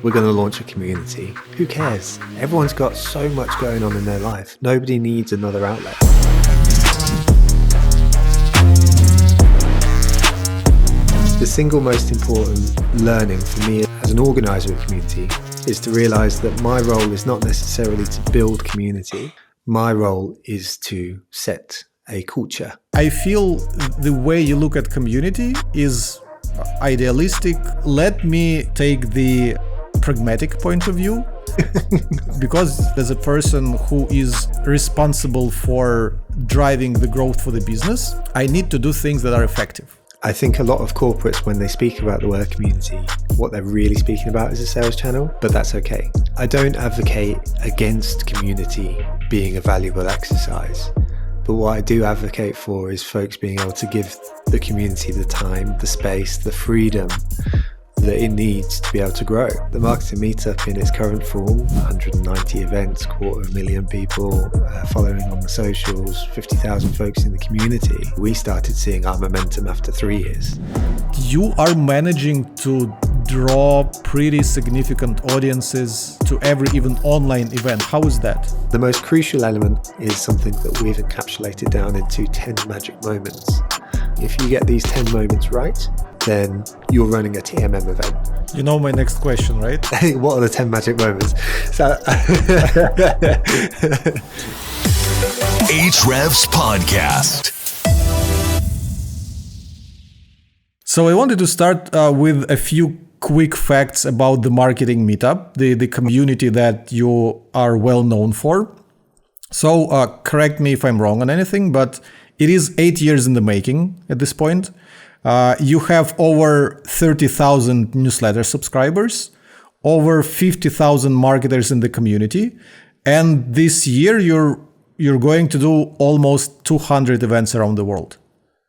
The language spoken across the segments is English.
we're going to launch a community. Who cares? Everyone's got so much going on in their life. Nobody needs another outlet. The single most important learning for me as an organizer of community is to realize that my role is not necessarily to build community. My role is to set a culture. I feel the way you look at community is idealistic. Let me take the pragmatic point of view. Because as a person who is responsible for driving the growth for the business, I need to do things that are effective. I think a lot of corporates, when they speak about the word community, what they're really speaking about is a sales channel, but that's okay. I don't advocate against community being a valuable exercise, but what I do advocate for is folks being able to give the community the time, the space, the freedom that it needs to be able to grow. The Marketing Meetup in its current form, 190 events, 250,000 people following on the socials, 50,000 folks in the community. We started seeing our momentum after 3 years. You are managing to draw pretty significant audiences to every even online event. How is that? The most crucial element is something that we've encapsulated down into 10 magic moments. If you get these 10 moments right, then you're running a TMM event. You know my next question, right? What are the 10 magic moments? So Hrefs Podcast. So I wanted to start with a few quick facts about the Marketing Meetup, the community that you are well known for. So correct me if I'm wrong on anything, but it is 8 years in the making at this point. You have over 30,000 newsletter subscribers, over 50,000 marketers in the community, and this year you're going to do almost 200 events around the world.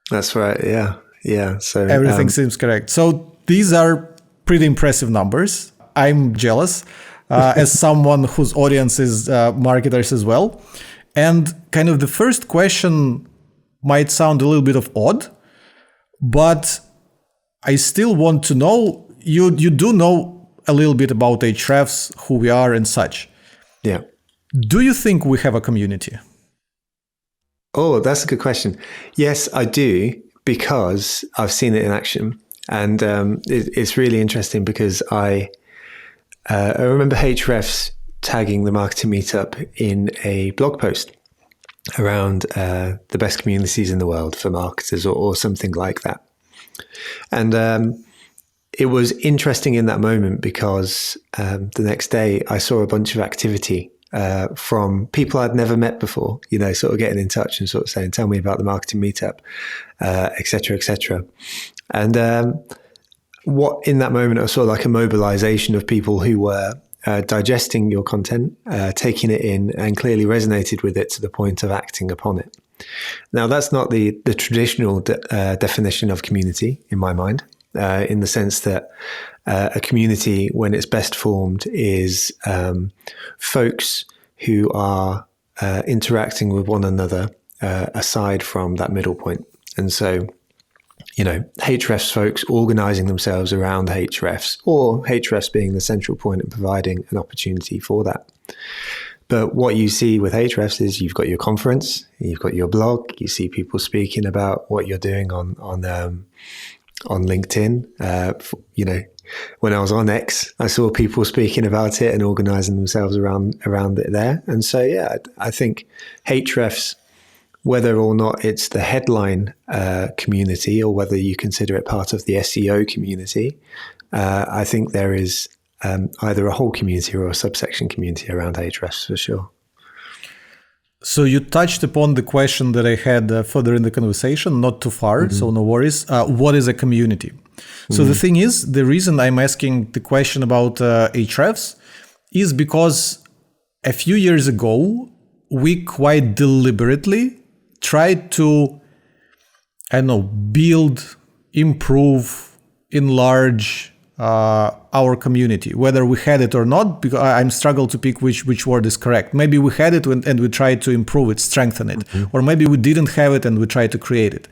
That's right. Yeah. So everything seems correct. So these are pretty impressive numbers. I'm jealous as someone whose audience is marketers as well. And kind of the first question might sound a little bit of odd, but I still want to know, you do know a little bit about Hrefs, who we are and such. Yeah. Do you think we have a community? Oh, that's a good question. Yes, I do, because I've seen it in action. And it's really interesting because I remember Hrefs tagging the Marketing Meetup in a blog post around the best communities in the world for marketers or something like that. And it was interesting in that moment because the next day I saw a bunch of activity from people I'd never met before, sort of getting in touch and sort of saying, tell me about the Marketing Meetup, et cetera, et cetera. And what in that moment I saw like a mobilization of people who were digesting your content, taking it in, and clearly resonated with it to the point of acting upon it. Now, that's not the traditional definition of community in my mind, in the sense that a community, when it's best formed, is folks who are interacting with one another aside from that middle point. And so, Hrefs folks organizing themselves around Hrefs, or Hrefs being the central point and providing an opportunity for that. But what you see with Hrefs is you've got your conference, you've got your blog, you see people speaking about what you're doing on LinkedIn. When I was on X, I saw people speaking about it and organizing themselves around it there. And so, yeah, I think Hrefs, whether or not it's the headline community or whether you consider it part of the SEO community, I think there is either a whole community or a subsection community around Hrefs for sure. So you touched upon the question that I had further in the conversation, not too far, so no worries. What is a community? So the thing is, the reason I'm asking the question about Hrefs is because a few years ago, we quite deliberately tried to, build, improve, enlarge our community, whether we had it or not, because I'm struggle to pick which word is correct. Maybe we had it and we tried to improve it, strengthen it, or maybe we didn't have it and we tried to create it.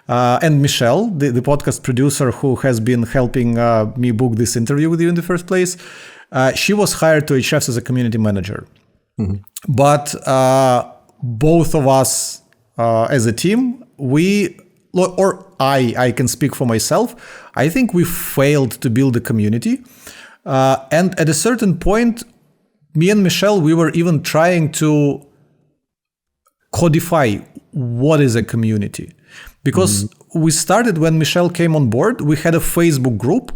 And Michelle, the podcast producer who has been helping me book this interview with you in the first place, she was hired to Ahrefs as a community manager. But both of us as a team, I can speak for myself, I think we failed to build a community. And at a certain point, me and Michelle, we were even trying to codify what is a community. Because we started when Michelle came on board, we had a Facebook group.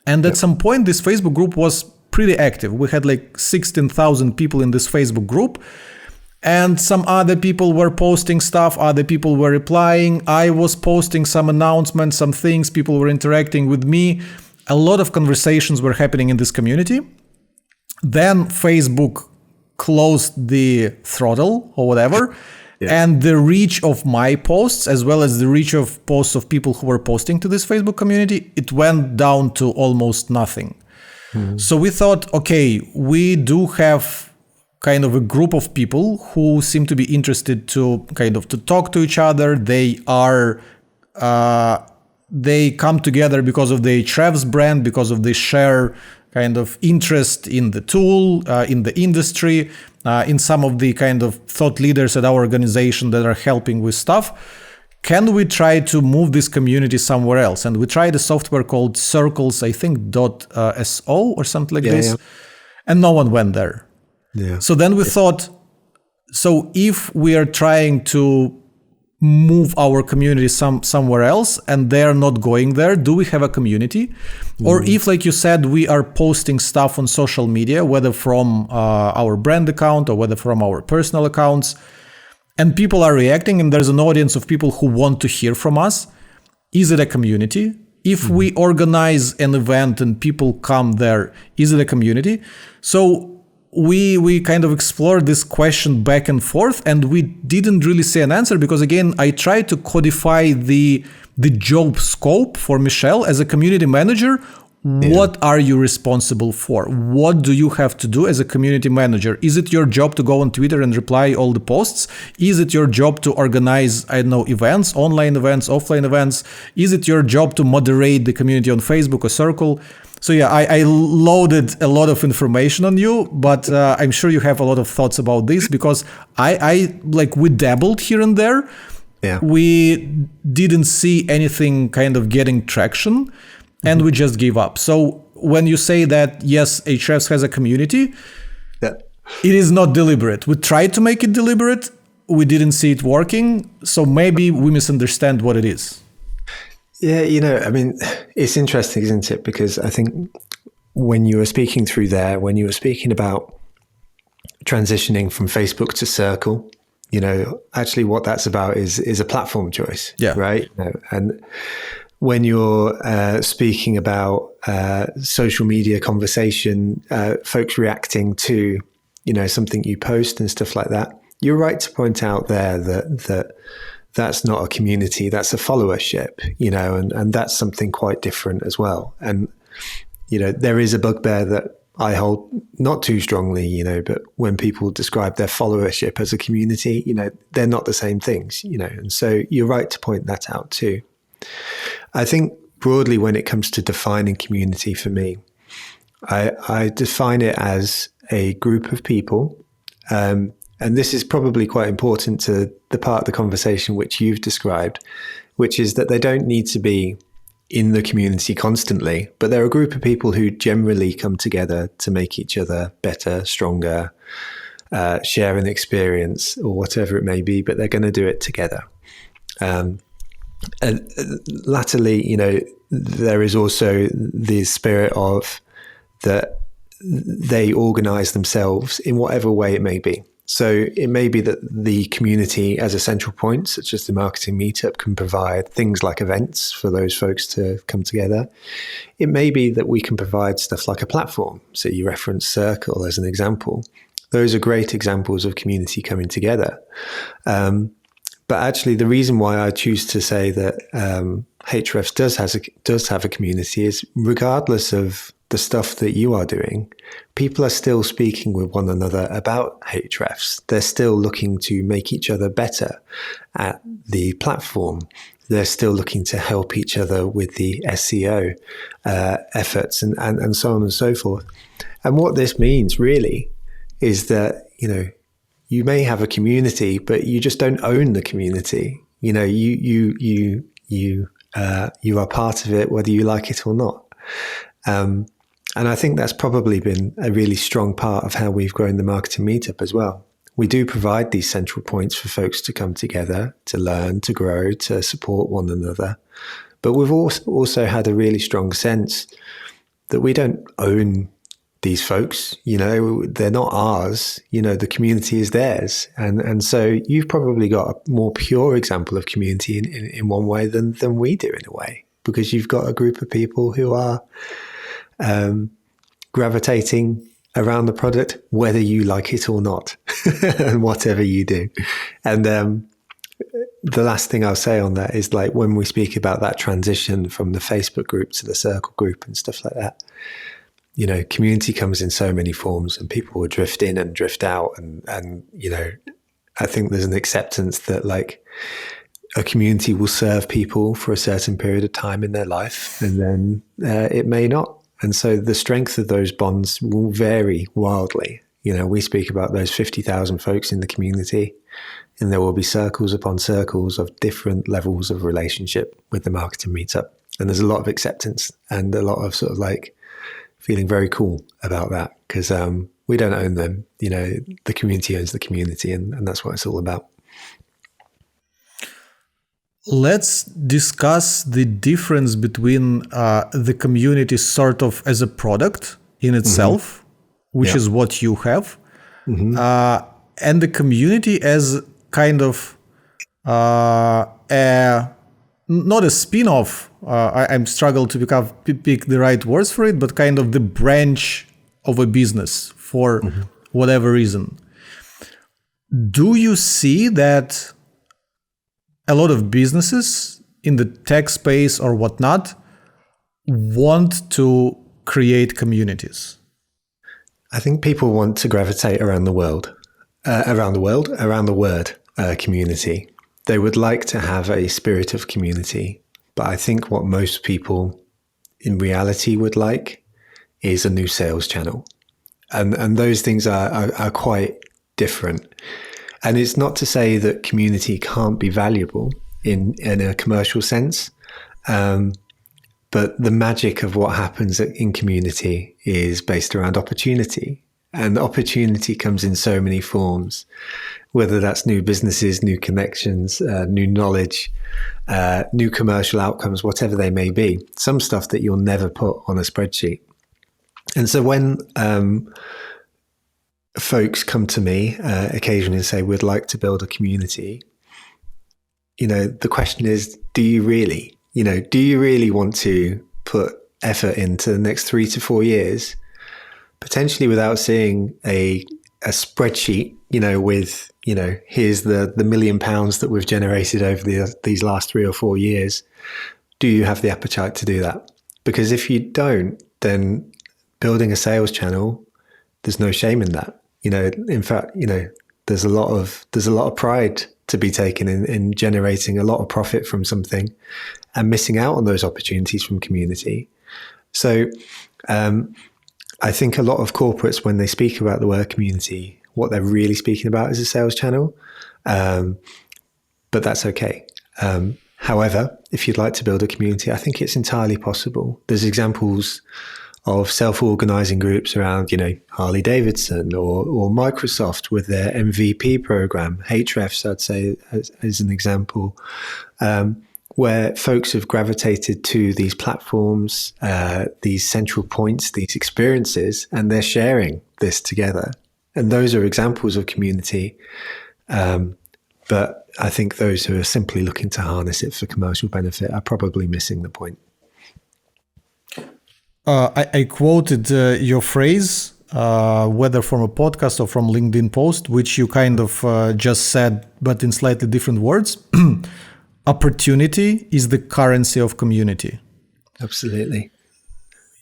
And at some point, this Facebook group was pretty active. We had like 16,000 people in this Facebook group. And some other people were posting stuff, other people were replying. I was posting some announcements, some things, people were interacting with me. A lot of conversations were happening in this community. Then Facebook closed the throttle or whatever. And the reach of my posts, as well as the reach of posts of people who were posting to this Facebook community, it went down to almost nothing. So we thought, okay, we do have kind of a group of people who seem to be interested to talk to each other. They come together because of the Ahrefs brand, because of the share kind of interest in the tool, in the industry, in some of the kind of thought leaders at our organization that are helping with stuff. Can we try to move this community somewhere else? And we tried a software called Circles, I think .so or something like this. And no one went there. So then we thought, so if we are trying to move our community somewhere else and they're not going there, do we have a community? Or if, like you said, we are posting stuff on social media, whether from our brand account or whether from our personal accounts, and people are reacting and there's an audience of people who want to hear from us, is it a community? If we organize an event and people come there, is it a community? So we kind of explored this question back and forth, and we didn't really see an answer because, again, I tried to codify the job scope for Michelle as a community manager. What are you responsible for? What do you have to do as a community manager? Is it your job to go on Twitter and reply all the posts? Is it your job to organize, events, online events, offline events? Is it your job to moderate the community on Facebook or Circle? So I loaded a lot of information on you, but I'm sure you have a lot of thoughts about this because we dabbled here and there. We didn't see anything kind of getting traction. And we just gave up. So when you say that, yes, Ahrefs has a community, it is not deliberate. We tried to make it deliberate. We didn't see it working. So maybe we misunderstand what it is. Yeah, it's interesting, isn't it? Because I think when you were speaking through there, when you were speaking about transitioning from Facebook to Circle, actually what that's about is a platform choice, right? And when you're speaking about social media conversation, folks reacting to, something you post and stuff like that, you're right to point out there that that's not a community, that's a followership, and that's something quite different as well. And, there is a bugbear that I hold not too strongly, but when people describe their followership as a community, they're not the same things, and so you're right to point that out too. I think broadly when it comes to defining community for me, I define it as a group of people, and this is probably quite important to the part of the conversation which you've described, which is that they don't need to be in the community constantly, but they're a group of people who generally come together to make each other better, stronger, share an experience or whatever it may be, but they're going to do it together. And latterly, there is also the spirit of that they organize themselves in whatever way it may be. So it may be that the community as a central point, such as the Marketing Meetup, can provide things like events for those folks to come together. It may be that we can provide stuff like a platform. So you referenced Circle as an example. Those are great examples of community coming together. But actually, the reason why I choose to say that Hrefs does have a community is regardless of the stuff that you are doing, people are still speaking with one another about Hrefs. They're still looking to make each other better at the platform. They're still looking to help each other with the SEO efforts and so on and so forth. And what this means really is that, you may have a community, but you just don't own the community. You are part of it, whether you like it or not. And I think that's probably been a really strong part of how we've grown the Marketing Meetup as well. We do provide these central points for folks to come together, to learn, to grow, to support one another. But we've also had a really strong sense that we don't own these folks. They're not ours. The community is theirs. And so you've probably got a more pure example of community in one way than we do in a way, because you've got a group of people who are gravitating around the product, whether you like it or not, and whatever you do. And the last thing I'll say on that is, like, when we speak about that transition from the Facebook group to the Circle group and stuff like that, community comes in so many forms, and people will drift in and drift out. And I think there's an acceptance that, like, a community will serve people for a certain period of time in their life, and then it may not. And so the strength of those bonds will vary wildly. We speak about those 50,000 folks in the community, and there will be circles upon circles of different levels of relationship with the Marketing Meetup. And there's a lot of acceptance and a lot of sort of like feeling very cool about that, because we don't own them. The community owns the community, and that's what it's all about. Let's discuss the difference between the community sort of as a product in itself, which is what you have, and the community as kind of not a spin-off. I'm struggling to pick the right words for it, but kind of the branch of a business for whatever reason. Do you see that a lot of businesses in the tech space or whatnot want to create communities? I think people want to gravitate around the word community. They would like to have a spirit of community. But I think what most people in reality would like is a new sales channel. And those things are quite different. And it's not to say that community can't be valuable in a commercial sense. But the magic of what happens in community is based around opportunity. And opportunity comes in so many forms, whether that's new businesses, new connections, new knowledge, new commercial outcomes, whatever they may be. Some stuff that you'll never put on a spreadsheet. And so when folks come to me occasionally and say, we'd like to build a community, the question is, do you really want to put effort into the next 3 to 4 years, potentially without seeing a spreadsheet, with, here's the £1 million that we've generated over these last 3 or 4 years? Do you have the appetite to do that? Because if you don't, then building a sales channel, there's no shame in that. In fact, there's a lot of pride to be taken in generating a lot of profit from something and missing out on those opportunities from community. So I think a lot of corporates, when they speak about the word community, what they're really speaking about is a sales channel. But that's okay. However, if you'd like to build a community, I think it's entirely possible. There's examples of self-organizing groups around, Harley Davidson or Microsoft with their MVP program. Hrefs, I'd say, as an example, where folks have gravitated to these platforms, these central points, these experiences, and they're sharing this together. And those are examples of community. But I think those who are simply looking to harness it for commercial benefit are probably missing the point. I quoted your phrase, whether from a podcast or from LinkedIn post, which you kind of just said, but in slightly different words. opportunity is the currency of community. Absolutely.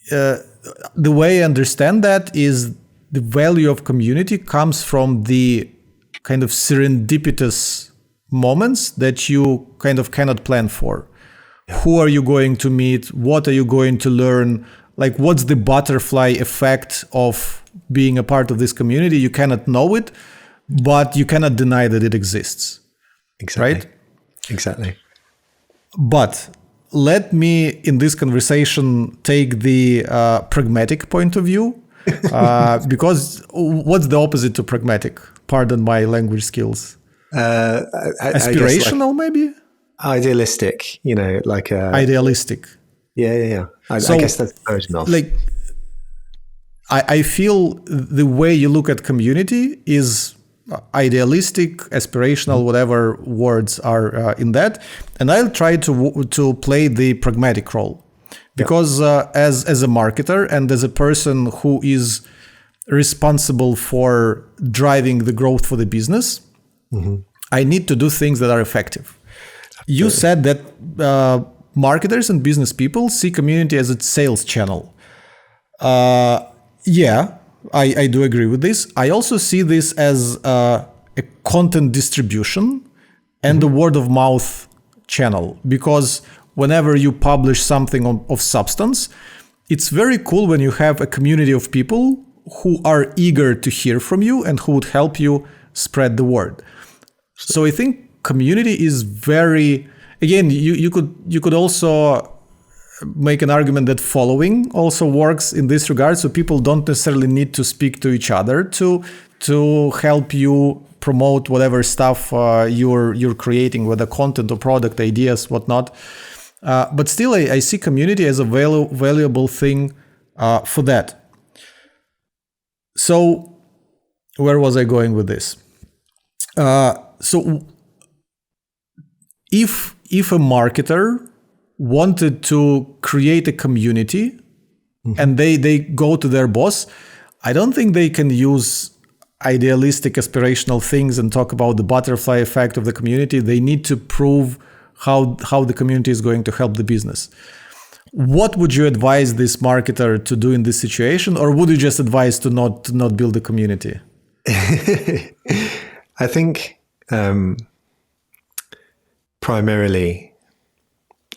The way I understand that is the value of community comes from the kind of serendipitous moments that you kind of cannot plan for. Yeah. Who are you going to meet? What are you going to learn? Like, what's the butterfly effect of being a part of this community? You cannot know it, but you cannot deny that it exists. Exactly. Right? Exactly. But let me, in this conversation, take the pragmatic point of view, because what's the opposite to pragmatic? Pardon my language skills. Aspirational, maybe? Idealistic, like... idealistic. Yeah. I guess that's the version of. Like, I feel the way you look at community is idealistic, aspirational, whatever words are in that. And I'll try to play the pragmatic role. Because as a marketer and as a person who is responsible for driving the growth for the business, I need to do things that are effective. You said that marketers and business people see community as a sales channel. Yeah, I do agree with this. I also see this as a content distribution and a word of mouth channel, because whenever you publish something of substance, it's very cool when you have a community of people who are eager to hear from you and who would help you spread the word. So I think community is very, again, you could also make an argument that following also works in this regard. So people don't necessarily need to speak to each other to help you promote whatever stuff you're creating, whether content or product ideas, whatnot. But still, I see community as a valuable thing for that. So where was I going with this? So if a marketer wanted to create a community and they go to their boss, I don't think they can use idealistic, aspirational things and talk about the butterfly effect of the community. They need to prove how the community is going to help the business. What would you advise this marketer to do in this situation, or would you just advise to not build a community? I think primarily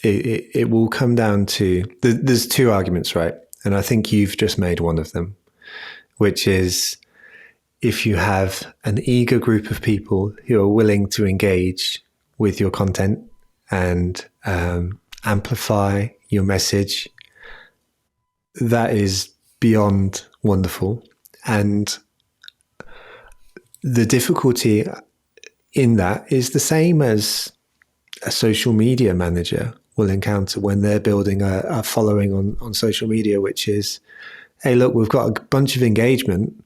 it will come down to, there's two arguments, right? And I think you've just made one of them, which is if you have an eager group of people who are willing to engage with your content and amplify your message, that is beyond wonderful. And the difficulty in that is the same as a social media manager will encounter when they're building a following on social media, which is, hey, look, we've got a bunch of engagement,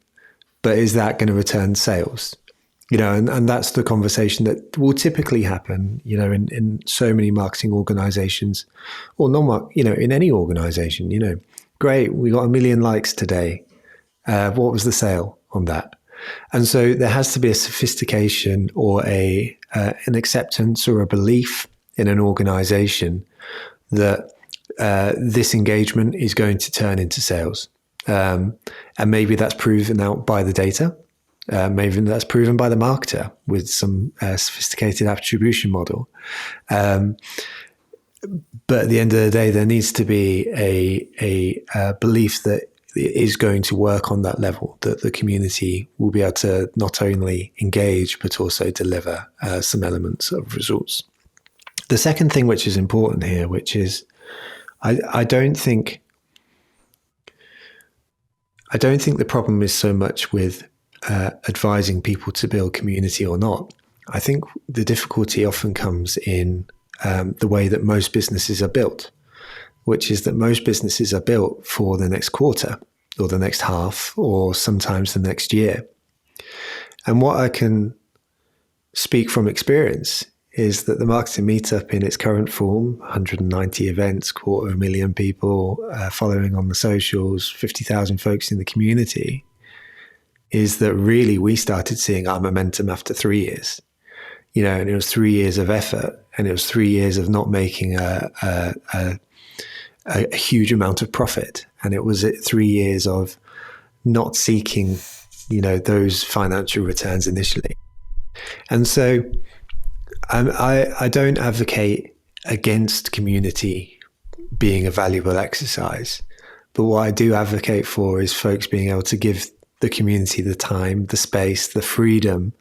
but is that going to return sales? And that's the conversation that will typically happen, in so many marketing organizations, or in any organization. Great, we got 1 million likes today. What was the sale on that? And so there has to be a sophistication or an acceptance or a belief in an organization that this engagement is going to turn into sales. And maybe that's proven out by the data. Maybe that's proven by the marketer with some sophisticated attribution model. But at the end of the day, there needs to be a belief that it is going to work on that level, that the community will be able to not only engage, but also deliver some elements of results. The second thing which is important here, which is I don't think the problem is so much with advising people to build community or not. I think the difficulty often comes in the way that most businesses are built, which is that most businesses are built for the next quarter or the next half or sometimes the next year. And what I can speak from experience is that the Marketing Meetup in its current form, 190 events, 250,000 people following on the socials, 50,000 folks in the community, is that really we started seeing our momentum after 3 years. and it was 3 years of effort, and it was 3 years of not making a huge amount of profit. And it was 3 years of not seeking, those financial returns initially. And so I don't advocate against community being a valuable exercise, but what I do advocate for is folks being able to give the community the time, the space, the freedom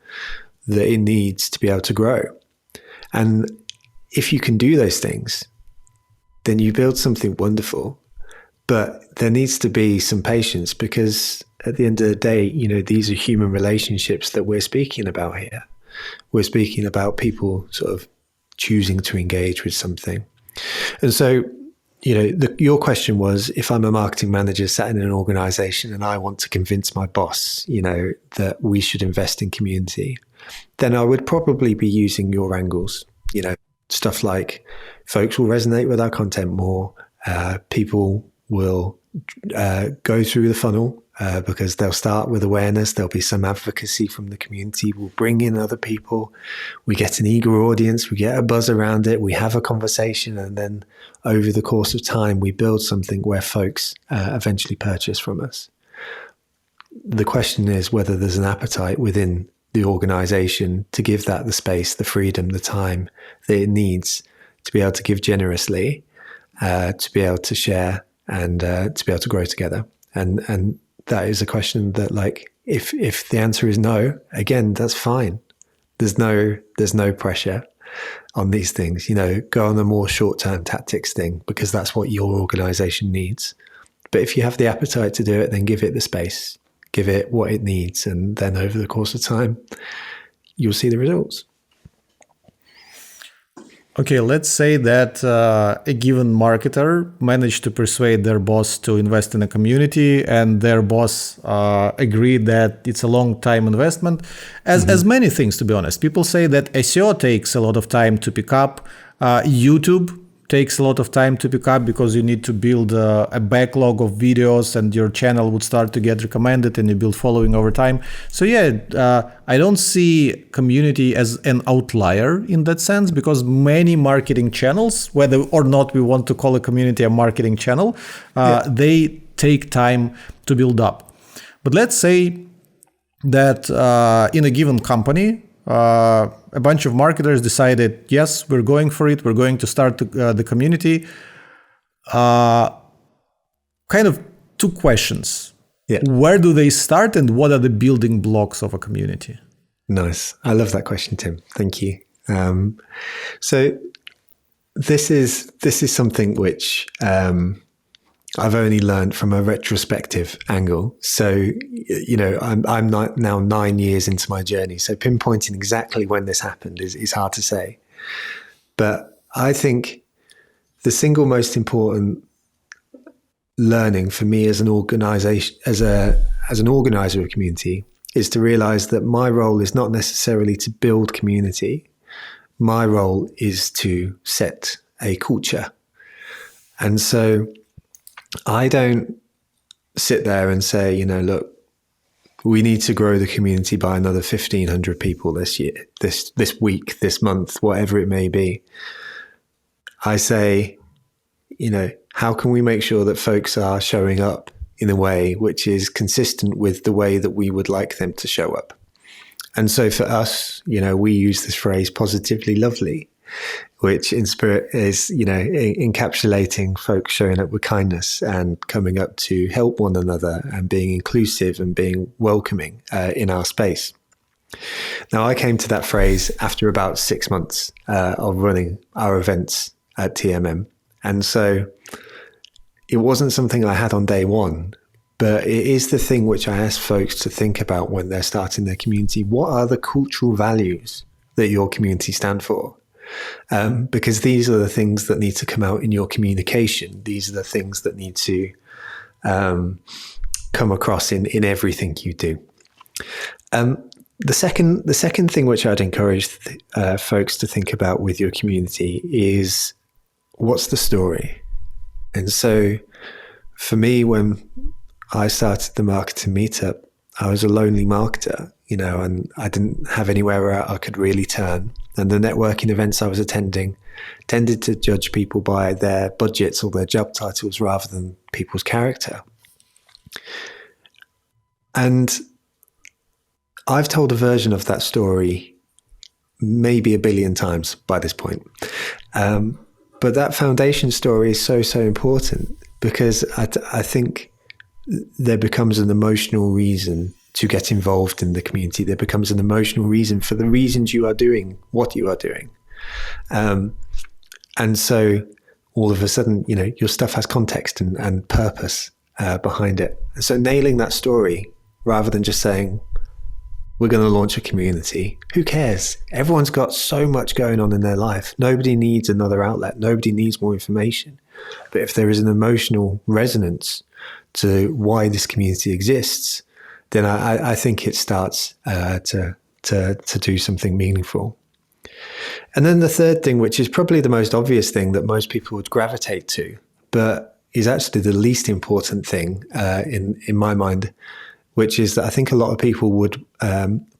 that it needs to be able to grow. And if you can do those things, then you build something wonderful. But there needs to be some patience, because at the end of the day, these are human relationships that we're speaking about here. We're speaking about people sort of choosing to engage with something. And so, your question was, if I'm a marketing manager sat in an organization and I want to convince my boss, that we should invest in community, then I would probably be using your angles, stuff like folks will resonate with our content more. People will go through the funnel because they'll start with awareness. There'll be some advocacy from the community. We'll bring in other people. We get an eager audience. We get a buzz around it. We have a conversation. And then over the course of time, we build something where folks eventually purchase from us. The question is whether there's an appetite within the organization to give that the space, the freedom, the time that it needs to be able to give generously, to be able to share, and to be able to grow together. And that is a question that, like, if the answer is no, again, that's fine. There's no pressure on these things. Go on a more short-term tactics thing, because that's what your organization needs. But if you have the appetite to do it, then give it the space, give it what it needs, and then over the course of time, you'll see the results. Okay, let's say that a given marketer managed to persuade their boss to invest in a community, and their boss agreed that it's a long-time investment. As many things, to be honest. People say that SEO takes a lot of time to pick up. YouTube takes a lot of time to pick up, because you need to build a backlog of videos, and your channel would start to get recommended, and you build following over time. So I don't see community as an outlier in that sense, because many marketing channels, whether or not we want to call a community a marketing channel, they take time to build up. But let's say that in a given company, a bunch of marketers decided, yes, we're going for it. We're going to start the community. Kind of two questions. Yeah. Where do they start, and what are the building blocks of a community? Nice. I love that question, Tim. Thank you. So this is something which I've only learned from a retrospective angle. So, I'm now 9 years into my journey. So pinpointing exactly when this happened is hard to say. But I think the single most important learning for me as an organization, as an organizer of community, is to realize that my role is not necessarily to build community. My role is to set a culture. And so I don't sit there and say, look, we need to grow the community by another 1,500 people this year, this week, this month, whatever it may be. I say, how can we make sure that folks are showing up in a way which is consistent with the way that we would like them to show up? And so for us, we use this phrase positively lovely, which in spirit is, encapsulating folks showing up with kindness and coming up to help one another and being inclusive and being welcoming in our space. Now, I came to that phrase after about 6 months of running our events at TMM. And so it wasn't something I had on day one, but it is the thing which I ask folks to think about when they're starting their community. What are the cultural values that your community stand for? Because these are the things that need to come out in your communication. These are the things that need to come across in everything you do. The second thing which I'd encourage folks to think about with your community is, what's the story? And so for me, when I started the Marketing Meetup, I was a lonely marketer, and I didn't have anywhere where I could really turn. And the networking events I was attending tended to judge people by their budgets or their job titles rather than people's character. And I've told a version of that story maybe 1 billion times by this point. But that foundation story is so, so important because I think there becomes an emotional reason to get involved in the community. There becomes an emotional reason for the reasons you are doing what you are doing. And so all of a sudden, your stuff has context and purpose behind it. And so nailing that story rather than just saying, we're going to launch a community. Who cares? Everyone's got so much going on in their life. Nobody needs another outlet. Nobody needs more information. But if there is an emotional resonance to why this community exists, then I think it starts to do something meaningful. And then the third thing, which is probably the most obvious thing that most people would gravitate to, but is actually the least important thing in my mind, which is that I think a lot of people would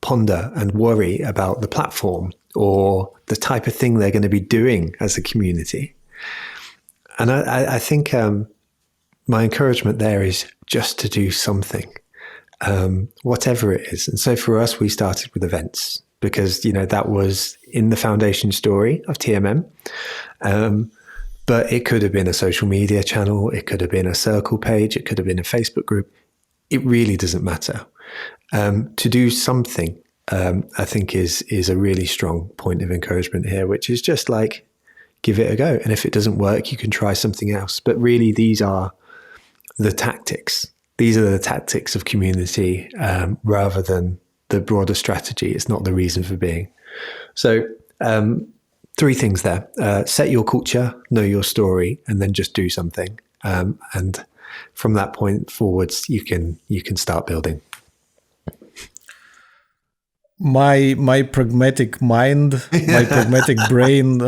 ponder and worry about the platform or the type of thing they're going to be doing as a community. And I think my encouragement there is just to do something. Whatever it is. And so for us, we started with events because, that was in the foundation story of TMM. But it could have been a social media channel. It could have been a circle page. It could have been a Facebook group. It really doesn't matter. To do something, I think is a really strong point of encouragement here, which is just like, give it a go. And if it doesn't work, you can try something else. But really, these are the tactics. These are the tactics of community rather than the broader strategy. It's not the reason for being. So 3 things there. Set your culture, know your story, and then just do something. And from that point forwards, you can start building. My pragmatic mind, my pragmatic brain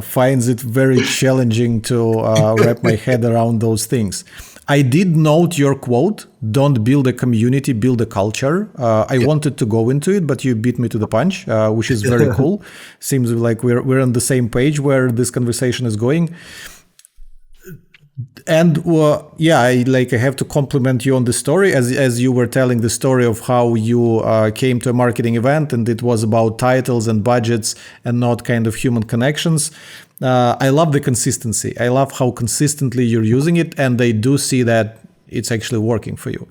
finds it very challenging to wrap my head around those things. I did note your quote, don't build a community, build a culture. I wanted to go into it, but you beat me to the punch, which is very cool. Seems like we're on the same page where this conversation is going. And I have to compliment you on the story as you were telling the story of how you came to a marketing event and it was about titles and budgets and not kind of human connections. I love the consistency. I love how consistently you're using it, and I do see that it's actually working for you.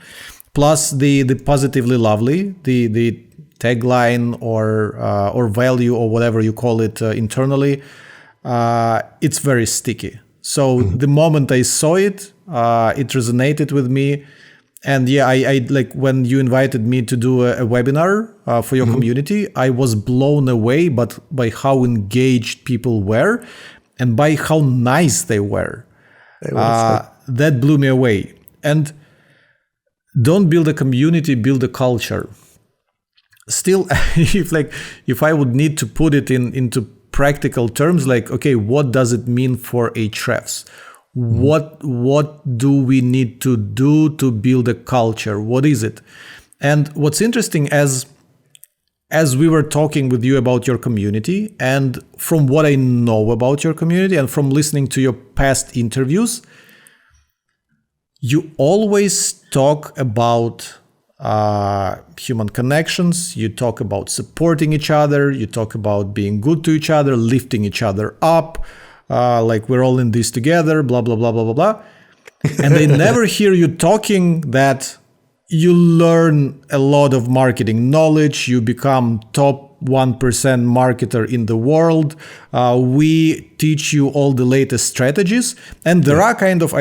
Plus the positively lovely, the tagline or value or whatever you call it internally, it's very sticky. So the moment I saw it, it resonated with me. And I like when you invited me to do a webinar for your community, I was blown away by how engaged people were and by how nice they were. That blew me away. And don't build a community, build a culture. Still, if I would need to put it into practical terms, like, okay, what does it mean for Ahrefs? What do we need to do to build a culture? What is it? And what's interesting, as we were talking with you about your community, and from what I know about your community and from listening to your past interviews, you always talk about human connections, you talk about supporting each other, you talk about being good to each other, lifting each other up, like we're all in this together, blah, blah, blah, blah, blah, blah. And they never hear you talking that you learn a lot of marketing knowledge, you become top 1% marketer in the world. We teach you all the latest strategies. And there are kind of,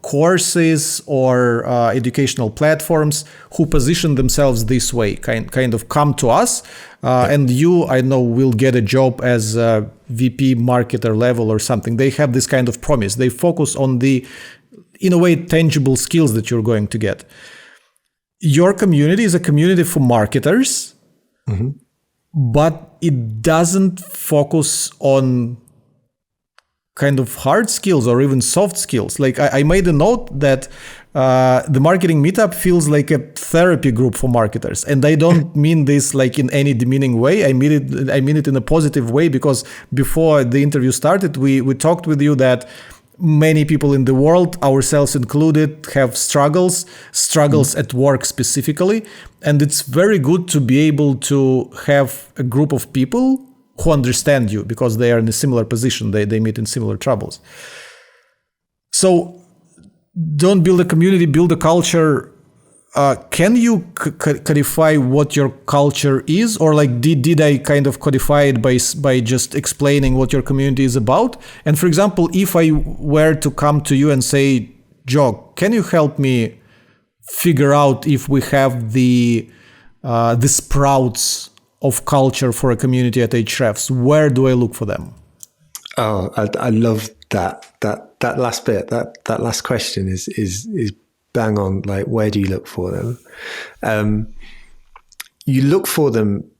courses or educational platforms who position themselves this way, kind of come to us. And you, will get a job as a VP marketer level or something. They have this kind of promise. They focus on the, in a way, tangible skills that you're going to get. Your community is a community for marketers, but it doesn't focus on kind of hard skills or even soft skills. Like I made a note that the Marketing Meetup feels like a therapy group for marketers. And I don't mean this like in any demeaning way. I mean it in a positive way, because before the interview started, we talked with you that many people in the world, ourselves included, have struggles at work specifically. And it's very good to be able to have a group of people who understand you, because they are in a similar position. They meet in similar troubles. So don't build a community, build a culture. Can you codify what your culture is? Or like, did I kind of codify it by just explaining what your community is about? And for example, if I were to come to you and say, Joe, can you help me figure out if we have the sprouts of culture for a community at Ahrefs? Where do I look for them? Oh, I love that last bit. That last question is bang on. Like, where do you look for them? You look for them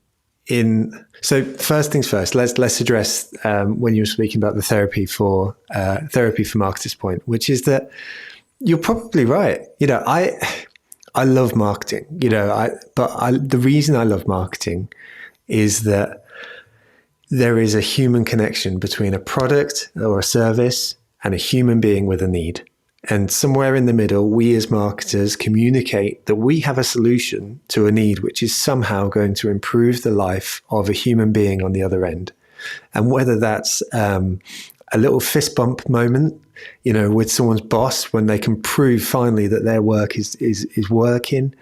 in. So first things first. Let's address when you were speaking about the therapy for marketers point, which is that you're probably right. I love marketing. The reason I love marketing is that there is a human connection between a product or a service and a human being with a need. And somewhere in the middle, we as marketers communicate that we have a solution to a need which is somehow going to improve the life of a human being on the other end. And whether that's a little fist bump moment, with someone's boss when they can prove finally that their work is working,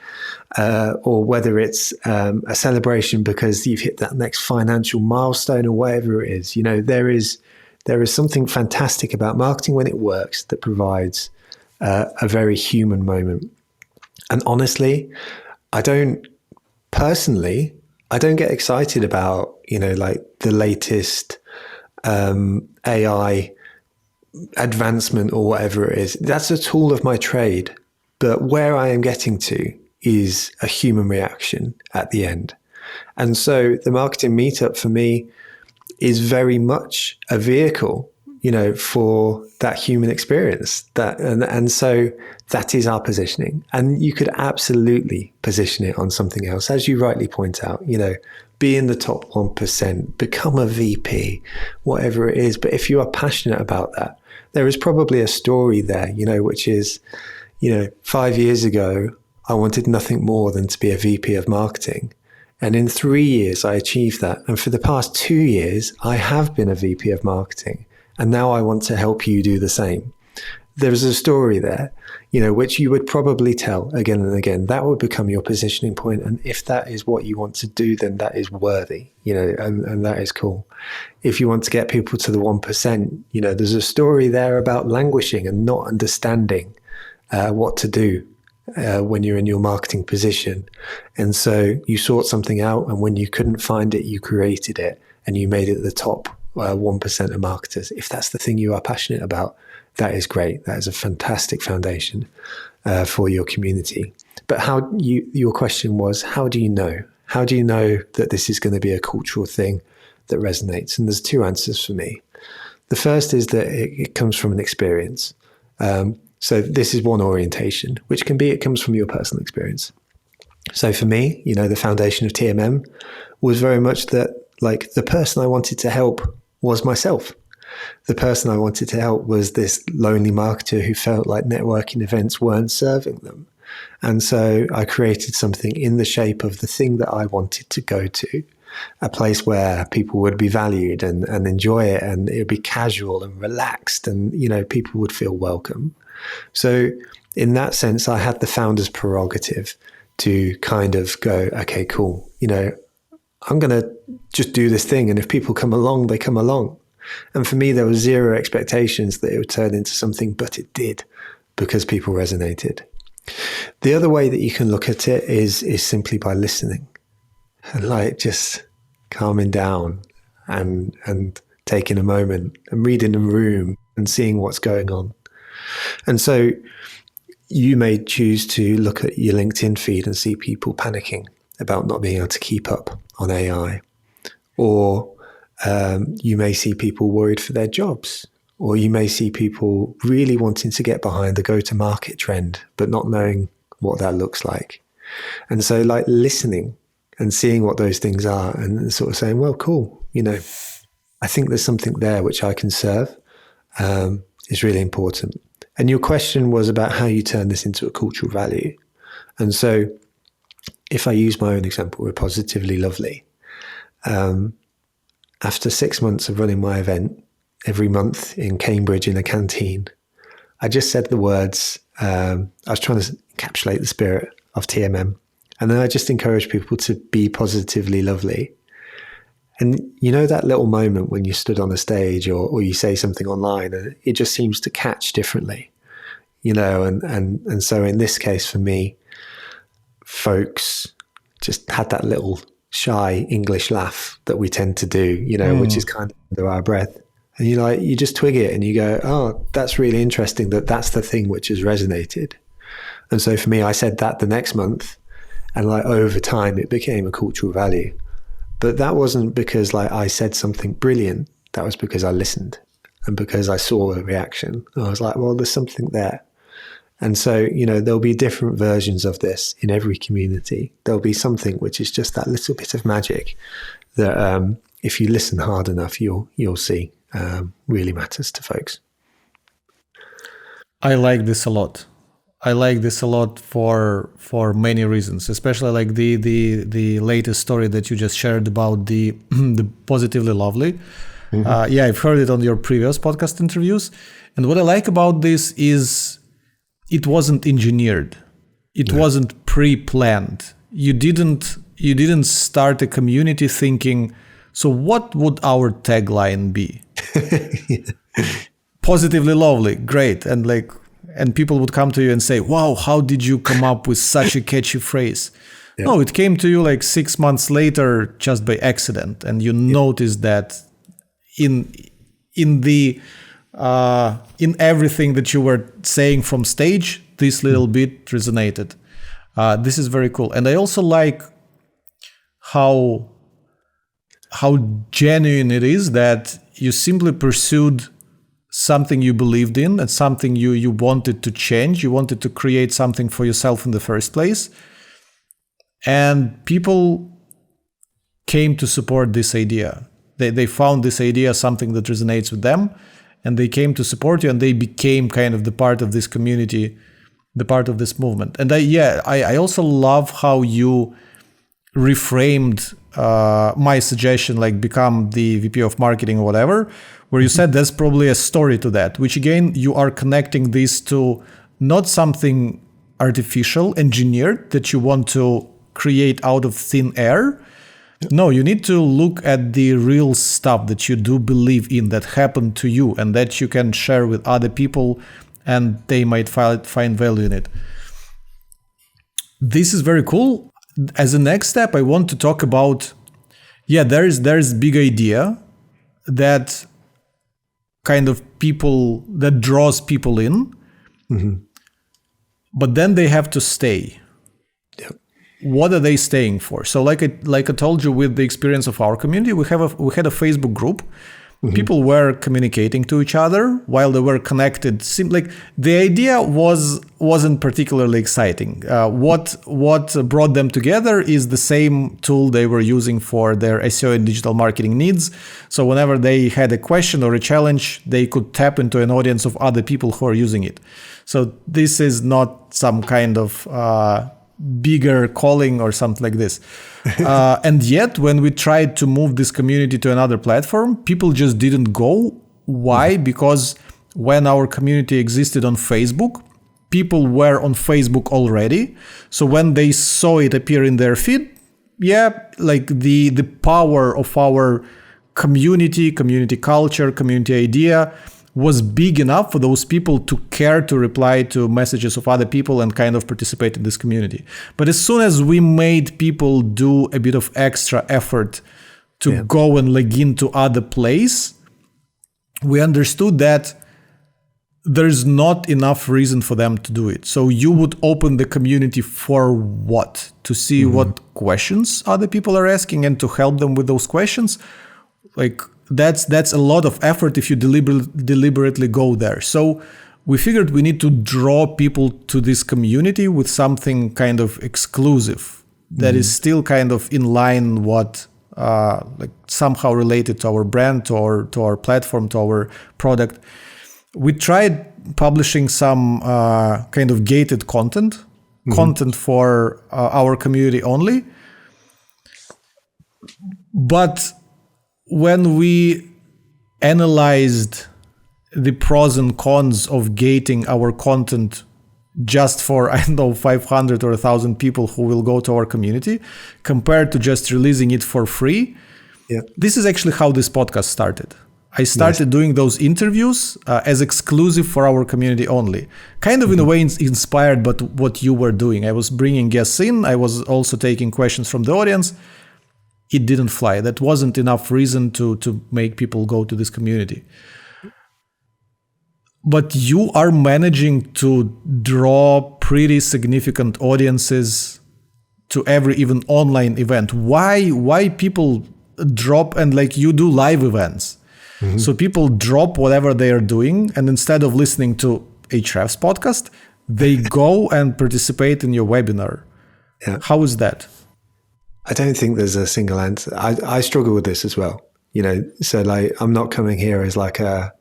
or whether it's a celebration because you've hit that next financial milestone or whatever it is. There is something fantastic about marketing when it works that provides a very human moment. And honestly, I don't get excited about, like the latest AI advancement or whatever it is. That's a tool of my trade. But where I am getting to is a human reaction at the end. And so the Marketing Meetup for me is very much a vehicle, for that human experience. And so that is our positioning. And you could absolutely position it on something else. As you rightly point out, be in the top 1%, become a VP, whatever it is. But if you are passionate about that, there is probably a story there, which is, 5 years ago, I wanted nothing more than to be a VP of marketing. And in 3 years, I achieved that. And for the past 2 years, I have been a VP of marketing. And now I want to help you do the same. There's a story there, which you would probably tell again and again. That would become your positioning point. And if that is what you want to do, then that is worthy, and that is cool. If you want to get people to the 1%, there's a story there about languishing and not understanding what to do when you're in your marketing position. And so you sort something out, and when you couldn't find it, you created it and you made it the top 1% of marketers. If that's the thing you are passionate about, that is great. That is a fantastic foundation for your community. But your question was, how do you know? How do you know that this is going to be a cultural thing that resonates? And there's two answers for me. The first is that it comes from an experience. So this is one orientation, which it comes from your personal experience. So for me, the foundation of TMM was very much that, like, the person I wanted to help was myself. The person I wanted to help was this lonely marketer who felt like networking events weren't serving them. And so I created something in the shape of the thing that I wanted to go to, a place where people would be valued and enjoy it, and it would be casual and relaxed, and, people would feel welcome. So in that sense, I had the founder's prerogative to kind of go, okay, cool. I'm going to just do this thing. And if people come along, they come along. And for me, there was zero expectations that it would turn into something, but it did, because people resonated. The other way that you can look at it is simply by listening and, like, just calming down and taking a moment and reading the room and seeing what's going on. And so you may choose to look at your LinkedIn feed and see people panicking about not being able to keep up on AI. Or you may see people worried for their jobs, or you may see people really wanting to get behind the go-to-market trend, but not knowing what that looks like. And so like listening and seeing what those things are and sort of saying, well, cool, I think there's something there which I can serve, is really important. And your question was about how you turn this into a cultural value. And so if I use my own example, we're Positively Lovely. After 6 months of running my event every month in Cambridge in a canteen, I just said the words, I was trying to encapsulate the spirit of TMM. And then I just encouraged people to be positively lovely. And that little moment when you stood on a stage or you say something online, and it just seems to catch differently, and so in this case for me, folks just had that little shy English laugh that we tend to do, which is kind of under our breath. And you just twig it and you go, oh, that's really interesting that's the thing which has resonated. And so for me, I said that the next month, and over time it became a cultural value. But that wasn't because I said something brilliant. That was because I listened and because I saw a reaction. I was like, well, there's something there. And so, there'll be different versions of this in every community. There'll be something which is just that little bit of magic that if you listen hard enough, you'll see really matters to folks. I like this a lot. I like this a lot for many reasons, especially like the latest story that you just shared about the Positively Lovely. Mm-hmm. I've heard it on your previous podcast interviews. And what I like about this is it wasn't engineered. It wasn't pre-planned. You didn't start a community thinking, so what would our tagline be? Positively Lovely, great. And people would come to you and say, wow, how did you come up with such a catchy phrase? Yeah. No, it came to you 6 months later just by accident. And you noticed that in everything that you were saying from stage, this little bit resonated. This is very cool. And I also like how genuine it is that you simply pursued something you believed in and something you wanted to change. You wanted to create something for yourself in the first place. And people came to support this idea. They found this idea something that resonates with them, and they came to support you, and they became kind of the part of this community, the part of this movement. And I also love how you reframed my suggestion, become the VP of marketing or whatever, where you said there's probably a story to that, which again, you are connecting this to not something artificial, engineered, that you want to create out of thin air. No, you need to look at the real stuff that you do believe in, that happened to you, and that you can share with other people, and they might find value in it. This is very cool. As a next step, I want to talk about, there's big idea that kind of people, that draws people in, but then they have to stay. Yep. What are they staying for? So like I told you, with the experience of our community, we had a Facebook group. People were communicating to each other while they were connected. The idea wasn't particularly exciting. What brought them together is the same tool they were using for their SEO and digital marketing needs. So whenever they had a question or a challenge, they could tap into an audience of other people who are using it. So this is not some kind of bigger calling or something like this. And yet, when we tried to move this community to another platform, people just didn't go. Why? Because when our community existed on Facebook, people were on Facebook already. So when they saw it appear in their feed, the power of our community culture, community idea was big enough for those people to care to reply to messages of other people and kind of participate in this community. But as soon as we made people do a bit of extra effort to go and log into other place, we understood that there's not enough reason for them to do it. So you would open the community for what? To see what questions other people are asking and to help them with those questions? that's a lot of effort if you deliberately go there. So we figured we need to draw people to this community with something kind of exclusive that is still kind of in line what like somehow related to our brand, to our platform, to our product. We tried publishing some kind of gated content for our community only. But when we analyzed the pros and cons of gating our content just for, 500 or 1,000 people who will go to our community, compared to just releasing it for free, this is actually how this podcast started. I started doing those interviews as exclusive for our community only. Kind of in a way inspired by what you were doing. I was bringing guests in. I was also taking questions from the audience. It didn't fly. That wasn't enough reason to make people go to this community. But you are managing to draw pretty significant audiences to every even online event. Why people drop, and like you do live events. So people drop whatever they are doing, and instead of listening to Ahrefs podcast, they go and participate in your webinar. Yeah. How is that? I don't think there's a single answer. I struggle with this as well. So like I'm not coming here as like an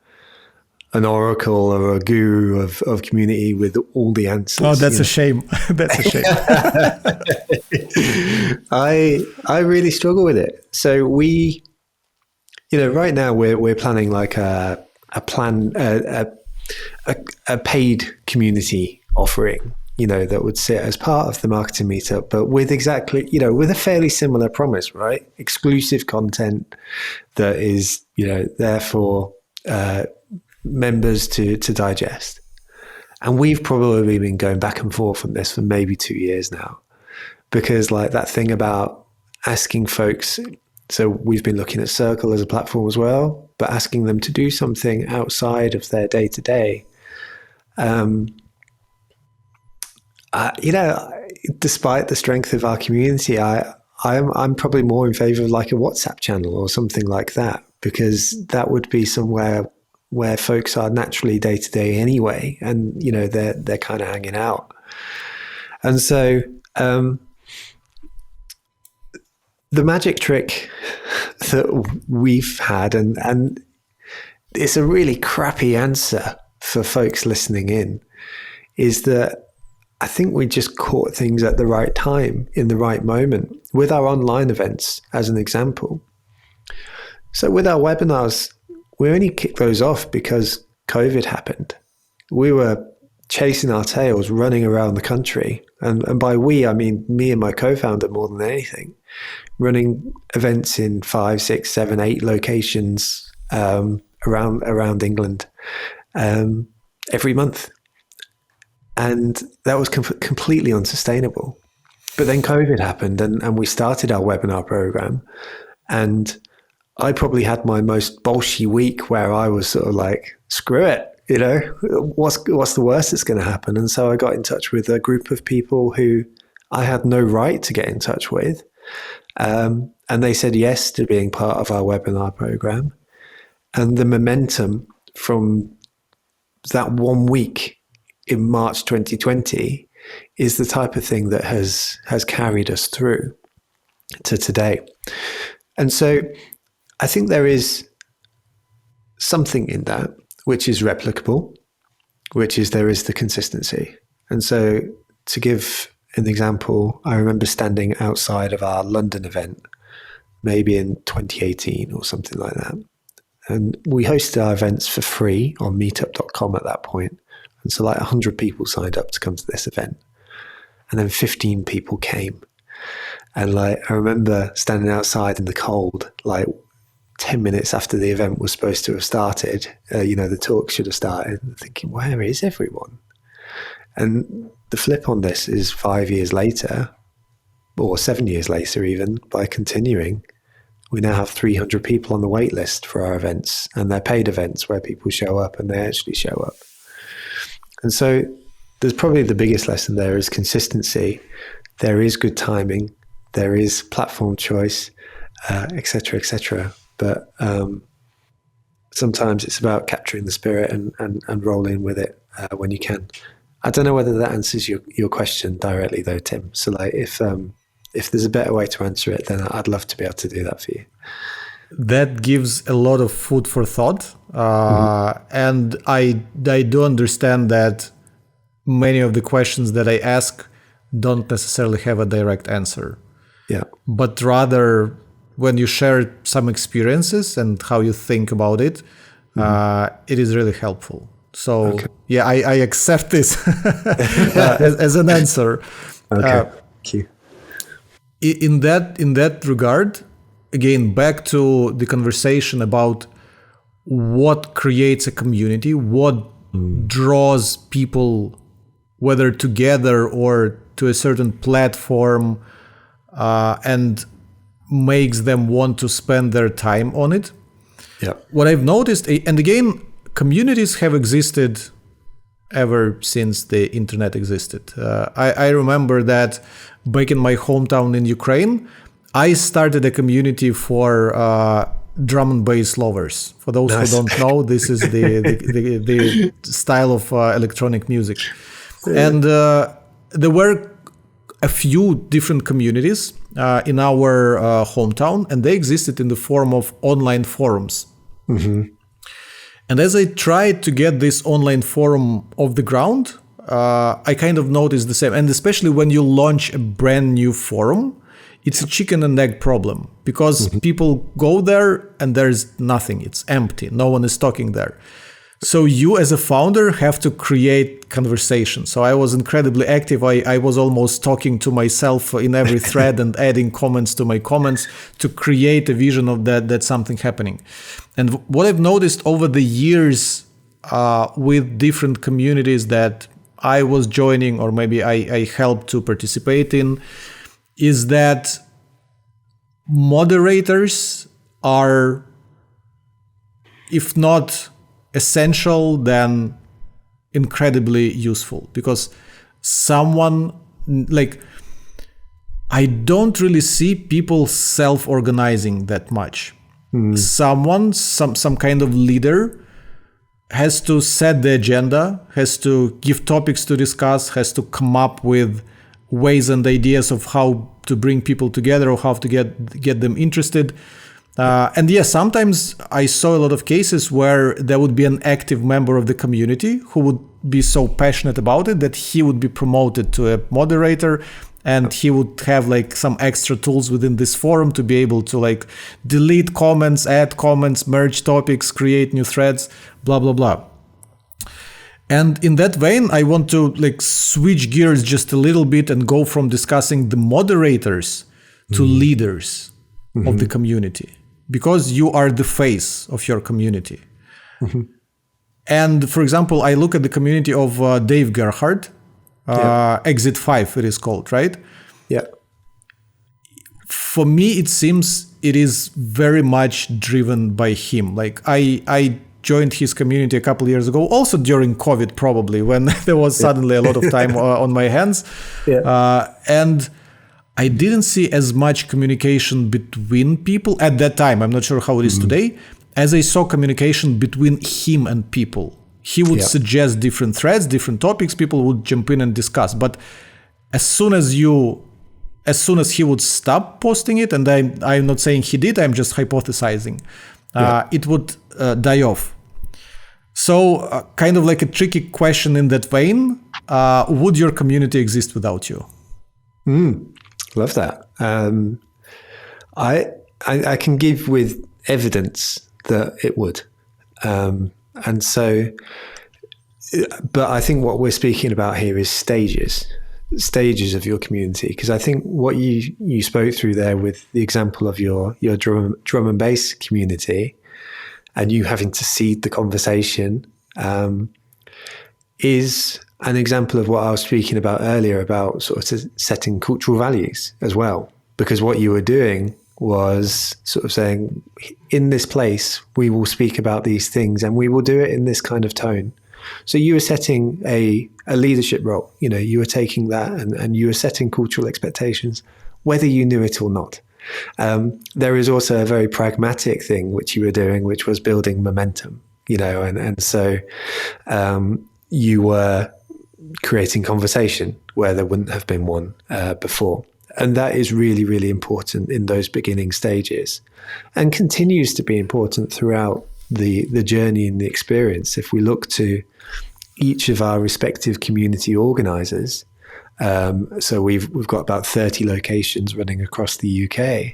oracle or a guru of community with all the answers. Oh, that's a shame. That's a shame. I really struggle with it. So we, right now we're planning like a paid community offering, that would sit as part of the Marketing Meetup, but with with a fairly similar promise, right? Exclusive content that is, there for members to digest. And we've probably been going back and forth on this for maybe 2 years now, because like that thing about asking folks, so we've been looking at Circle as a platform as well, but asking them to do something outside of their day-to-day. Despite the strength of our community, I'm probably more in favor of like a WhatsApp channel or something like that, because that would be somewhere where folks are naturally day to day anyway, and they're kind of hanging out. And so the magic trick that we've had, and it's a really crappy answer for folks listening in, is that I think we just caught things at the right time, in the right moment, with our online events, as an example. So with our webinars, we only kicked those off because COVID happened. We were chasing our tails, running around the country. And by we, I mean me and my co-founder more than anything, running events in 5, 6, 7, 8 locations around England every month. And that was completely unsustainable. But then COVID happened, and we started our webinar program. And I probably had my most bolshy week where I was sort of like, screw it, what's the worst that's going to happen? And so I got in touch with a group of people who I had no right to get in touch with. And they said yes to being part of our webinar program. And the momentum from that 1 week in March 2020 is the type of thing that has carried us through to today. And so I think there is something in that which is replicable, which is there is the consistency. And so to give an example, I remember standing outside of our London event, maybe in 2018 or something like that. And we hosted our events for free on meetup.com at that point. And so like 100 people signed up to come to this event. And then 15 people came. And like, I remember standing outside in the cold, like 10 minutes after the event was supposed to have started, the talk should have started, thinking, where is everyone? And the flip on this is 5 years later, or 7 years later even, by continuing, we now have 300 people on the wait list for our events, and they're paid events where people show up and they actually show up. And so there's probably the biggest lesson there is consistency. There is good timing. There is platform choice, et cetera, et cetera. But sometimes it's about capturing the spirit and rolling with it when you can. I don't know whether that answers your question directly though, Tim. So like if there's a better way to answer it, then I'd love to be able to do that for you. That gives a lot of food for thought. And I do understand that many of the questions that I ask don't necessarily have a direct answer. Yeah. But rather, when you share some experiences and how you think about it, it is really helpful. So, yeah, I accept this as an answer. Okay. Thank you. In that regard, again, back to the conversation about what creates a community, what draws people, whether together or to a certain platform, and makes them want to spend their time on it. Yeah. What I've noticed, and again, communities have existed ever since the internet existed. I remember that back in my hometown in Ukraine, I started a community for drum and bass lovers. For those who don't know, this is the style of electronic music. And there were a few different communities in our hometown, and they existed in the form of online forums. And as I tried to get this online forum off the ground, I kind of noticed the same. And especially when you launch a brand new forum, it's a chicken and egg problem, because people go there and there's nothing. It's empty. No one is talking there. So you as a founder have to create conversation. So I was incredibly active. I was almost talking to myself in every thread and adding comments to my comments to create a vision of that's something happening. And what I've noticed over the years with different communities that I was joining, or maybe I helped to participate in, is that moderators are, if not essential, then incredibly useful, because someone like, I don't really see people self-organizing that much. Someone, some kind of leader has to set the agenda, has to give topics to discuss, has to come up with ways and ideas of how to bring people together or how to get them interested. And yes, sometimes I saw a lot of cases where there would be an active member of the community who would be so passionate about it that he would be promoted to a moderator, and he would have like some extra tools within this forum to be able to like delete comments, add comments, merge topics, create new threads, blah, blah, blah. And in that vein, I want to like switch gears just a little bit and go from discussing the moderators to leaders of the community, because you are the face of your community. And for example, I look at the community of Dave Gerhardt, Exit 5 it is called, right? Yeah. For me, it seems it is very much driven by him. Like I joined his community a couple of years ago, also during COVID probably, when there was suddenly a lot of time on my hands. And I didn't see as much communication between people at that time. I'm not sure how it is today, as I saw communication between him and people. He would suggest different threads, different topics, people would jump in and discuss. But as soon as he would stop posting it, and I'm not saying he did, I'm just hypothesizing, it would die off. So kind of like a tricky question in that vein, would your community exist without you? Love that. I can give with evidence that it would. And so, but I think what we're speaking about here is stages of your community. Because I think what you spoke through there with the example of your drum and bass community, and you having to seed the conversation, is an example of what I was speaking about earlier about sort of setting cultural values as well. Because what you were doing was sort of saying, in this place, we will speak about these things and we will do it in this kind of tone. So you were setting a leadership role, you were taking that and you were setting cultural expectations, whether you knew it or not. There is also a very pragmatic thing which you were doing, which was building momentum, and so you were creating conversation where there wouldn't have been one before. And that is really, really important in those beginning stages, and continues to be important throughout the journey and the experience. If we look to each of our respective community organizers, so we've got about 30 locations running across the UK.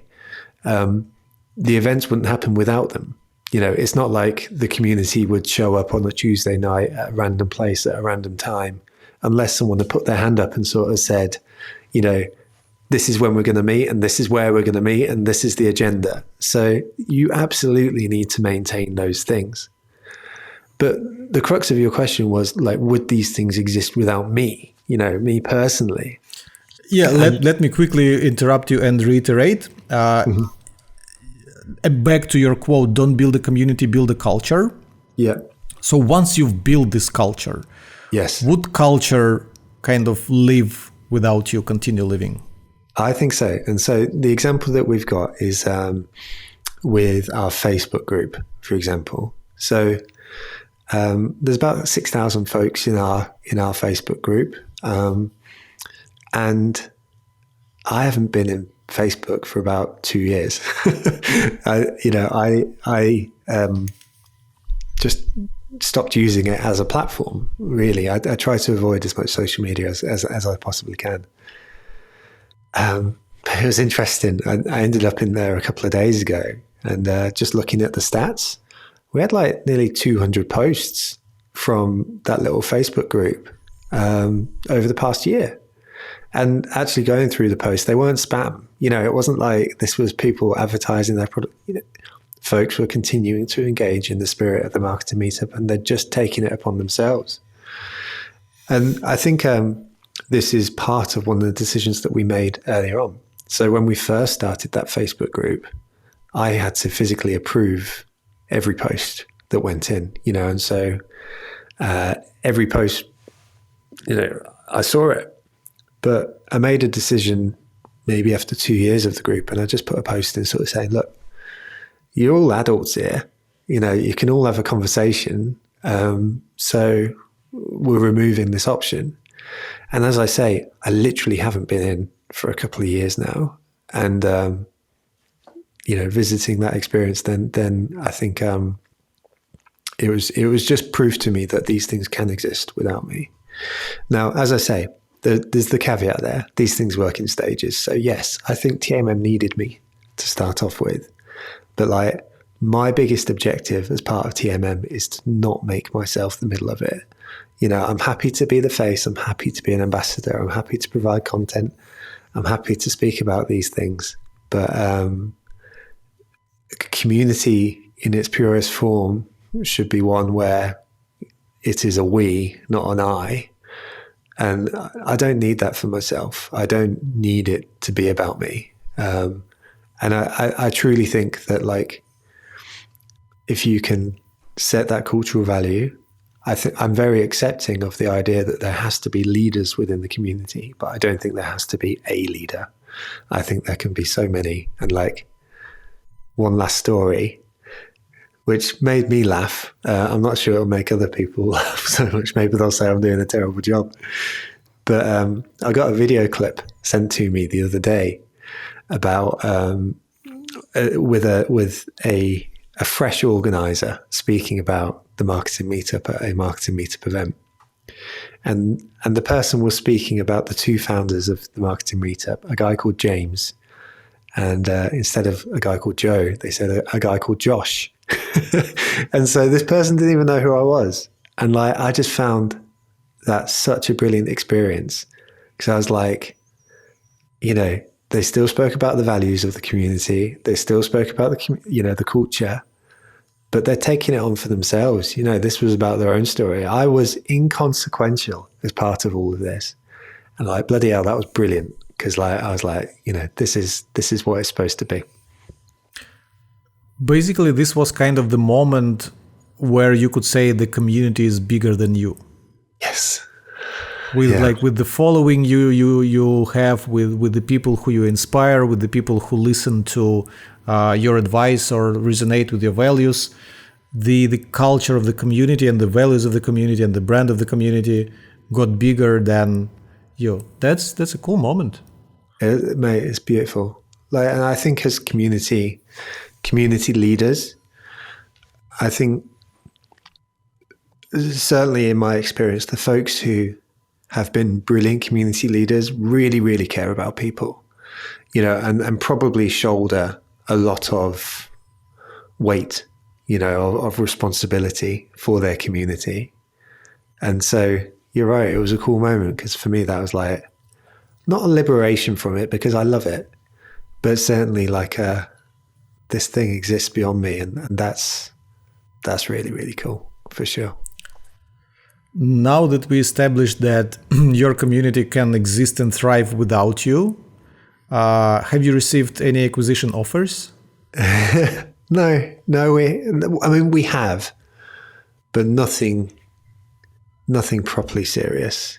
The events wouldn't happen without them. It's not like the community would show up on a Tuesday night at a random place at a random time, unless someone had put their hand up and sort of said, this is when we're going to meet, and this is where we're going to meet, and this is the agenda. So you absolutely need to maintain those things. But the crux of your question was like, would these things exist without me? Me personally. Yeah, let me quickly interrupt you and reiterate. Back to your quote, don't build a community, build a culture. Yeah. So once you've built this culture, yes, would culture kind of live without you, continue living? I think so. And so the example that we've got is with our Facebook group, for example. So there's about 6,000 folks in our Facebook group. And I haven't been in Facebook for about 2 years. I just stopped using it as a platform, really. I try to avoid as much social media as I possibly can. It was interesting. I ended up in there a couple of days ago, and just looking at the stats, we had like nearly 200 posts from that little Facebook group over the past year. And actually going through the posts, they weren't spam. It wasn't like this was people advertising their product. Folks were continuing to engage in the spirit of the Marketing Meetup, and they're just taking it upon themselves. And I think this is part of one of the decisions that we made earlier on. So when we first started that Facebook group, I had to physically approve every post that went in, and so every post, I saw it. But I made a decision maybe after 2 years of the group, and I just put a post in sort of saying, look, you're all adults here. You can all have a conversation. So we're removing this option. And as I say, I literally haven't been in for a couple of years now. And, visiting that experience, then I think it was just proof to me that these things can exist without me. Now, as I say, there's the caveat there. These things work in stages. So yes, I think TMM needed me to start off with. But like my biggest objective as part of TMM is to not make myself the middle of it. I'm happy to be the face. I'm happy to be an ambassador. I'm happy to provide content. I'm happy to speak about these things. But community in its purest form should be one where it is a we, not an I. And I don't need that for myself. I don't need it to be about me. And I truly think that, like, if you can set that cultural value, I'm very accepting of the idea that there has to be leaders within the community, but I don't think there has to be a leader. I think there can be so many. And like one last story, which made me laugh. I'm not sure it'll make other people laugh so much. Maybe they'll say I'm doing a terrible job. But I got a video clip sent to me the other day about with a fresh organizer speaking about the Marketing Meetup at a Marketing Meetup event. And the person was speaking about the two founders of the Marketing Meetup, a guy called James, and instead of a guy called Joe, they said a guy called Josh. And so this person didn't even know who I was. And like, I just found that such a brilliant experience, because I was like, they still spoke about the values of the community. They still spoke about the culture, but they're taking it on for themselves. This was about their own story. I was inconsequential as part of all of this. And like, bloody hell, that was brilliant. Because like, I was like, this is what it's supposed to be. Basically, this was kind of the moment where you could say the community is bigger than you. Yes. with with the following you have, with the people who you inspire, with the people who listen to your advice or resonate with your values, the culture of the community and the values of the community and the brand of the community got bigger than you. That's a cool moment. Mate, it's beautiful. And I think as community leaders, I think certainly in my experience, the folks who have been brilliant community leaders really, really care about people, and probably shoulder a lot of weight, of responsibility for their community. And so you're right, it was a cool moment, because for me that was like, not a liberation from it because I love it, but certainly this thing exists beyond me, and that's really, really cool for sure. Now that we established that your community can exist and thrive without you, have you received any acquisition offers? No, we have, but nothing properly serious,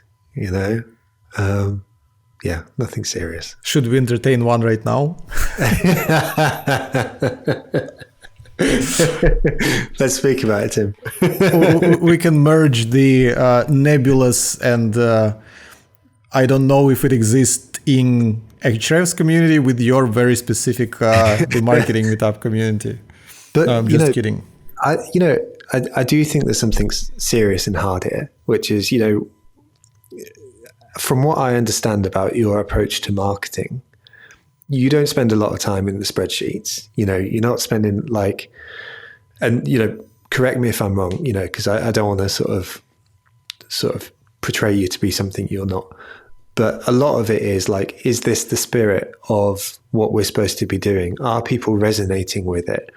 nothing serious. Should we entertain one right now? Let's speak about it, Tim. We can merge the nebulous and I don't know if it exists in Ahrefs community with your very specific the Marketing Meetup community. But no, I'm just kidding. I do think there's something serious and hard here, which is, from what I understand about your approach to marketing, you don't spend a lot of time in the spreadsheets. You're not spending correct me if I'm wrong, because I don't want to sort of portray you to be something you're not. But a lot of it is is this the spirit of what we're supposed to be doing? Are people resonating with it?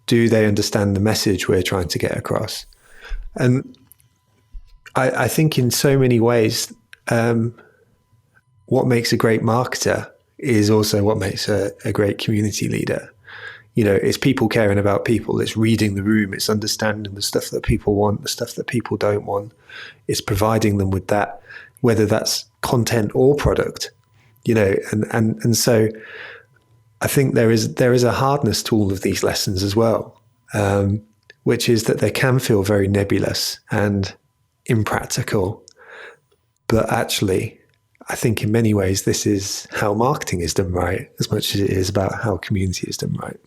Do they understand the message we're trying to get across? And I think in so many ways, what makes a great marketer is also what makes a great community leader. It's people caring about people. It's reading the room. It's understanding the stuff that people want, the stuff that people don't want. It's providing them with that, whether that's content or product, and so I think there is a hardness to all of these lessons as well, which is that they can feel very nebulous and impractical, but actually I think in many ways this is how marketing is done right, as much as it is about how community is done right.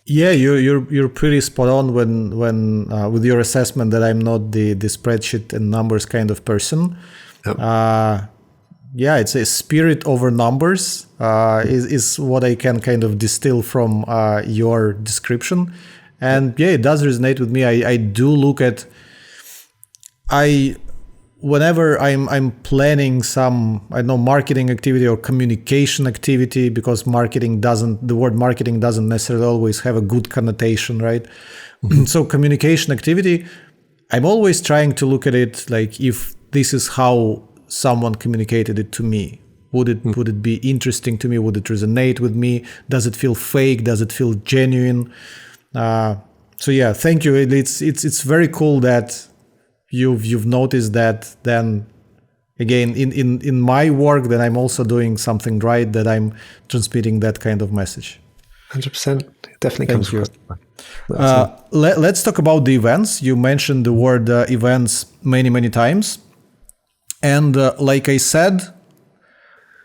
Yeah, you're pretty spot on when with your assessment that I'm not the spreadsheet and numbers kind of person. Yep. It's a spirit over numbers is what I can kind of distill from your description, and it does resonate with me. I do look at whenever I'm planning some, marketing activity or communication activity, because the word marketing doesn't necessarily always have a good connotation, right? Mm-hmm. So communication activity, I'm always trying to look at it like, if this is how someone communicated it to me, would it be interesting to me? Would it resonate with me? Does it feel fake? Does it feel genuine? Thank you. It's very cool that you've noticed that. Then again, in my work, that I'm also doing something right, that I'm transmitting that kind of message. 100%. It definitely comes across. Let's talk about the events. You mentioned the word events many times. And like I said,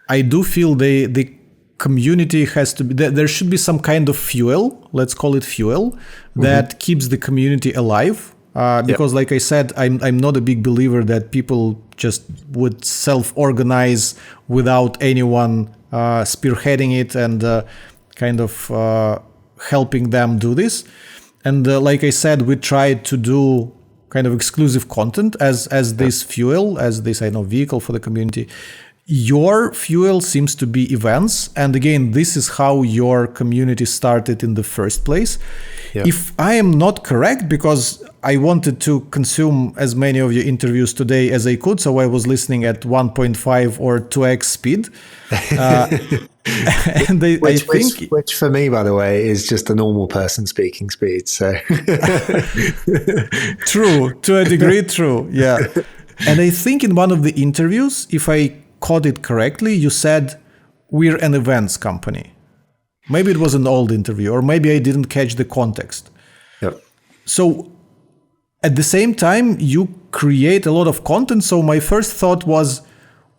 I do feel the community has to be, there should be some kind of fuel, let's call it fuel, that keeps the community alive. Because like I said, I'm not a big believer that people just would self-organize without anyone spearheading it and kind of helping them do this. And like I said, we tried to do kind of exclusive content as this fuel, as this vehicle for the community. Your fuel seems to be events, and again, this is how your community started in the first place. If I am not correct, because I wanted to consume as many of your interviews today as I could, so I was listening at 1.5 or 2x speed. And which for me, by the way, is just a normal person speaking speed. So true, to a degree, true. Yeah. And I think in one of the interviews, if I caught it correctly, you said we're an events company. Maybe it was an old interview, or maybe I didn't catch the context. Yep. So at the same time, you create a lot of content. So my first thought was,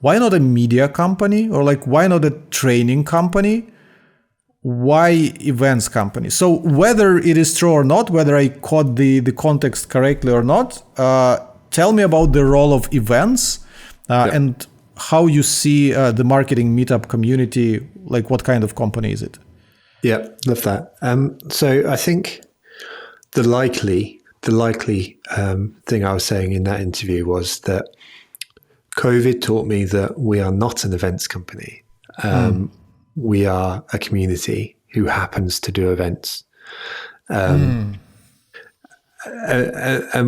why not a media company? Or like, why not a training company? Why events company? So whether it is true or not, whether I caught the context correctly or not, tell me about the role of events and how you see the Marketing Meetup community. Like, what kind of company is it? Yeah, love that. So I think the likely thing I was saying in that interview was that COVID taught me that we are not an events company. We are a community who happens to do events. And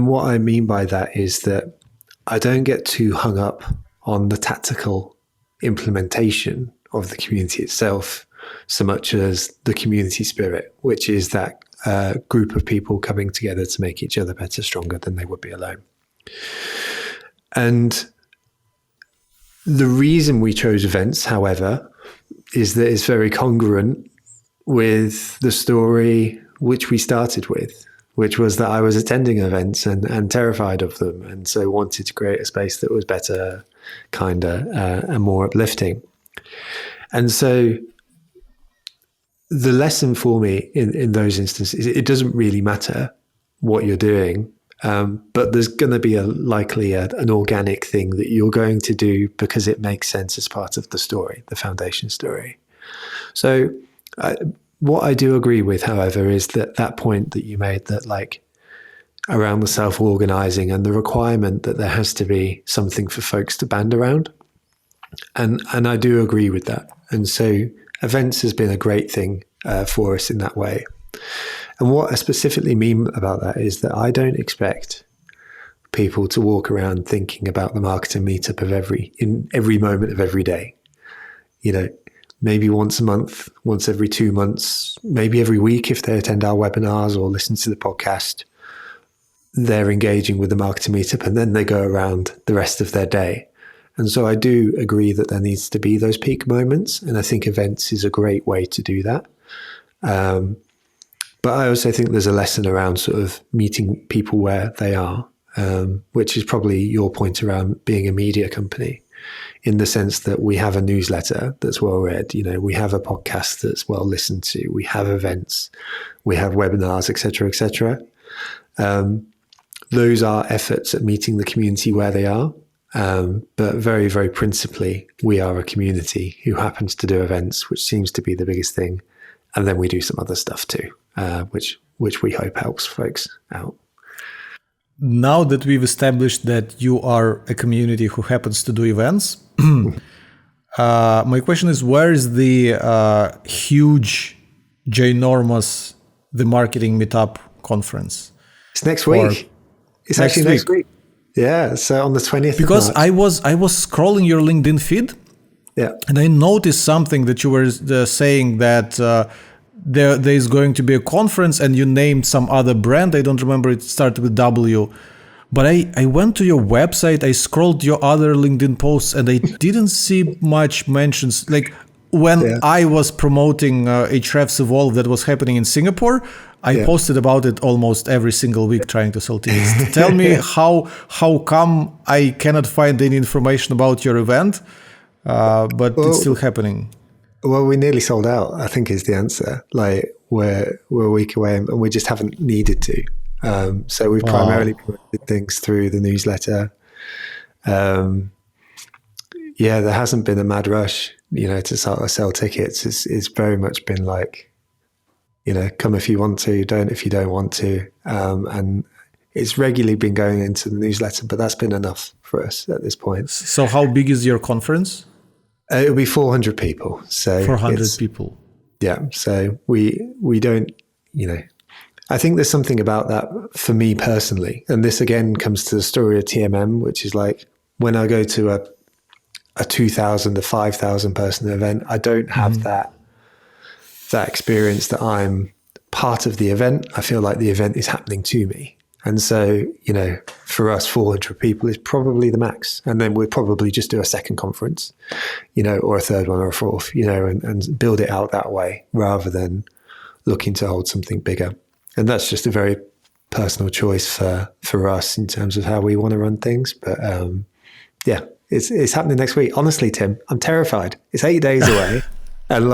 what I mean by that is that I don't get too hung up on the tactical implementation of the community itself so much as the community spirit, which is that group of people coming together to make each other better, stronger than they would be alone. And the reason we chose events, however, is that it's very congruent with the story which we started with, which was that I was attending events and terrified of them, and so wanted to create a space that was better, kinder, and more uplifting. And so the lesson for me in those instances, it doesn't really matter what you're doing, but there's going to be likely an organic thing that you're going to do because it makes sense as part of the story, the foundation story. So what I do agree with, however, is that point that you made, that like around the self-organizing and the requirement that there has to be something for folks to band around. And I do agree with that. And so events has been a great thing for us in that way. And what I specifically mean about that is that I don't expect people to walk around thinking about the Marketing Meetup in every moment of every day. You know, maybe once a month, once every 2 months, maybe every week if they attend our webinars or listen to the podcast, they're engaging with the Marketing Meetup, and then they go around the rest of their day. And so I do agree that there needs to be those peak moments, and I think events is a great way to do that. But I also think there's a lesson around sort of meeting people where they are, which is probably your point around being a media company, in the sense that we have a newsletter that's well read, you know, we have a podcast that's well listened to, we have events, we have webinars, etc., etc. Those are efforts at meeting the community where they are. But very, very principally, we are a community who happens to do events, which seems to be the biggest thing. And then we do some other stuff too, which we hope helps folks out. Now that we've established that you are a community who happens to do events, my question is, where is the huge, ginormous, the Marketing Meetup conference? It's next week. It's actually next week. Yeah, so on the 20th because of March. I was scrolling your LinkedIn feed, and I noticed something that you were saying that there is going to be a conference, and you named some other brand. I don't remember, it started with W. But I went to your website, I scrolled your other LinkedIn posts, and I didn't see much mentions. Like when I was promoting Hrefs Evolve that was happening in Singapore, I posted about it almost every single week trying to sell tickets. Tell me how come I cannot find any information about your event, but it's still happening? Well, we nearly sold out, I think is the answer. Like we're a week away and we just haven't needed to. So we've primarily promoted things through the newsletter. There hasn't been a mad rush, you know, to sell tickets. It's very much been like, you know, come if you want to, don't if you don't want to. And it's regularly been going into the newsletter, but that's been enough for us at this point. So how big is your conference? It'll be 400 people. So 400 people. Yeah. So we don't, you know, I think there's something about that for me personally. And this again comes to the story of TMM, which is like when I go to a 2,000 to 5,000 person event, I don't have that experience that I'm part of the event. I feel like the event is happening to me. And so, you know, for us, 400 people is probably the max. And then we'll probably just do a second conference, or a third one or a fourth, and build it out that way rather than looking to hold something bigger. And that's just a very personal choice for us in terms of how we want to run things. But it's happening next week. Honestly, Tim, I'm terrified. It's 8 days away. And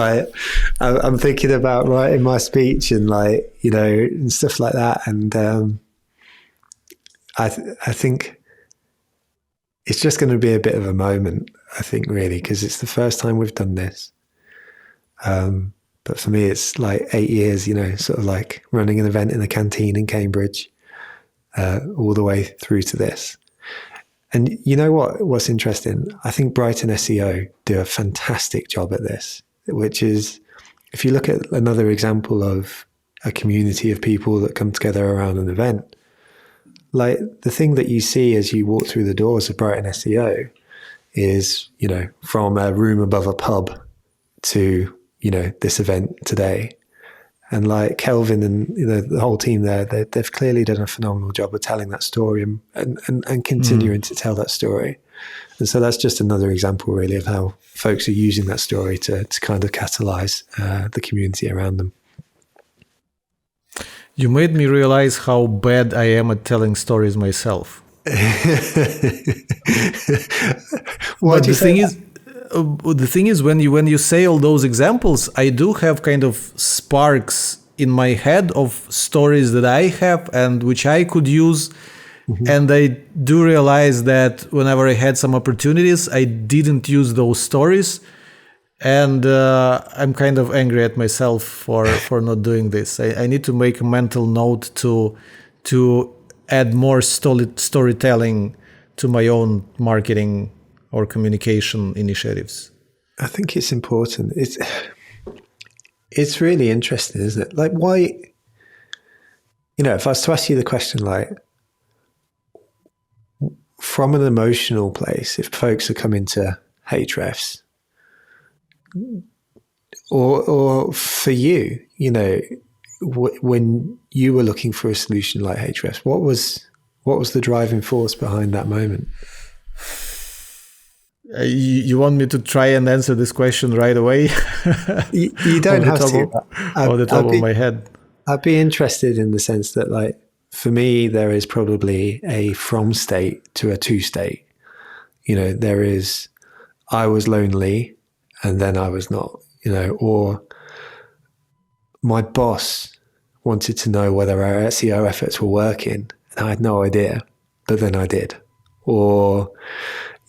I'm thinking about writing my speech and and stuff like that. And I think it's just going to be a bit of a moment, I think, really, because it's the first time we've done this. But for me, it's 8 years, sort of like running an event in a canteen in Cambridge, all the way through to this. And you know what's interesting? I think Brighton SEO do a fantastic job at this, which is, if you look at another example of a community of people that come together around an event, the thing that you see as you walk through the doors of Brighton SEO is, from a room above a pub to, this event today. And Kelvin and the whole team there, they've clearly done a phenomenal job of telling that story and continuing to tell that story. And so that's just another example, really, of how folks are using that story to kind of catalyze the community around them. You made me realize how bad I am at telling stories myself. What do you say? The thing is, when you say all those examples, I do have kind of sparks in my head of stories that I have and which I could use. Mm-hmm. And I do realize that whenever I had some opportunities, I didn't use those stories. And I'm kind of angry at myself for not doing this. I need to make a mental note to add more storytelling to my own marketing or communication initiatives. I think it's important. It's really interesting, isn't it? Why, if I was to ask you the question, from an emotional place, if folks are coming to Hrefs, or for you, when you were looking for a solution like Hrefs, what was the driving force behind that moment? You want me to try and answer this question right away? You don't have to. Off the top of my head. I'd be interested in the sense that, for me, there is probably a from state to a to state. There is, I was lonely and then I was not, or my boss wanted to know whether our SEO efforts were working and I had no idea, but then I did. Or,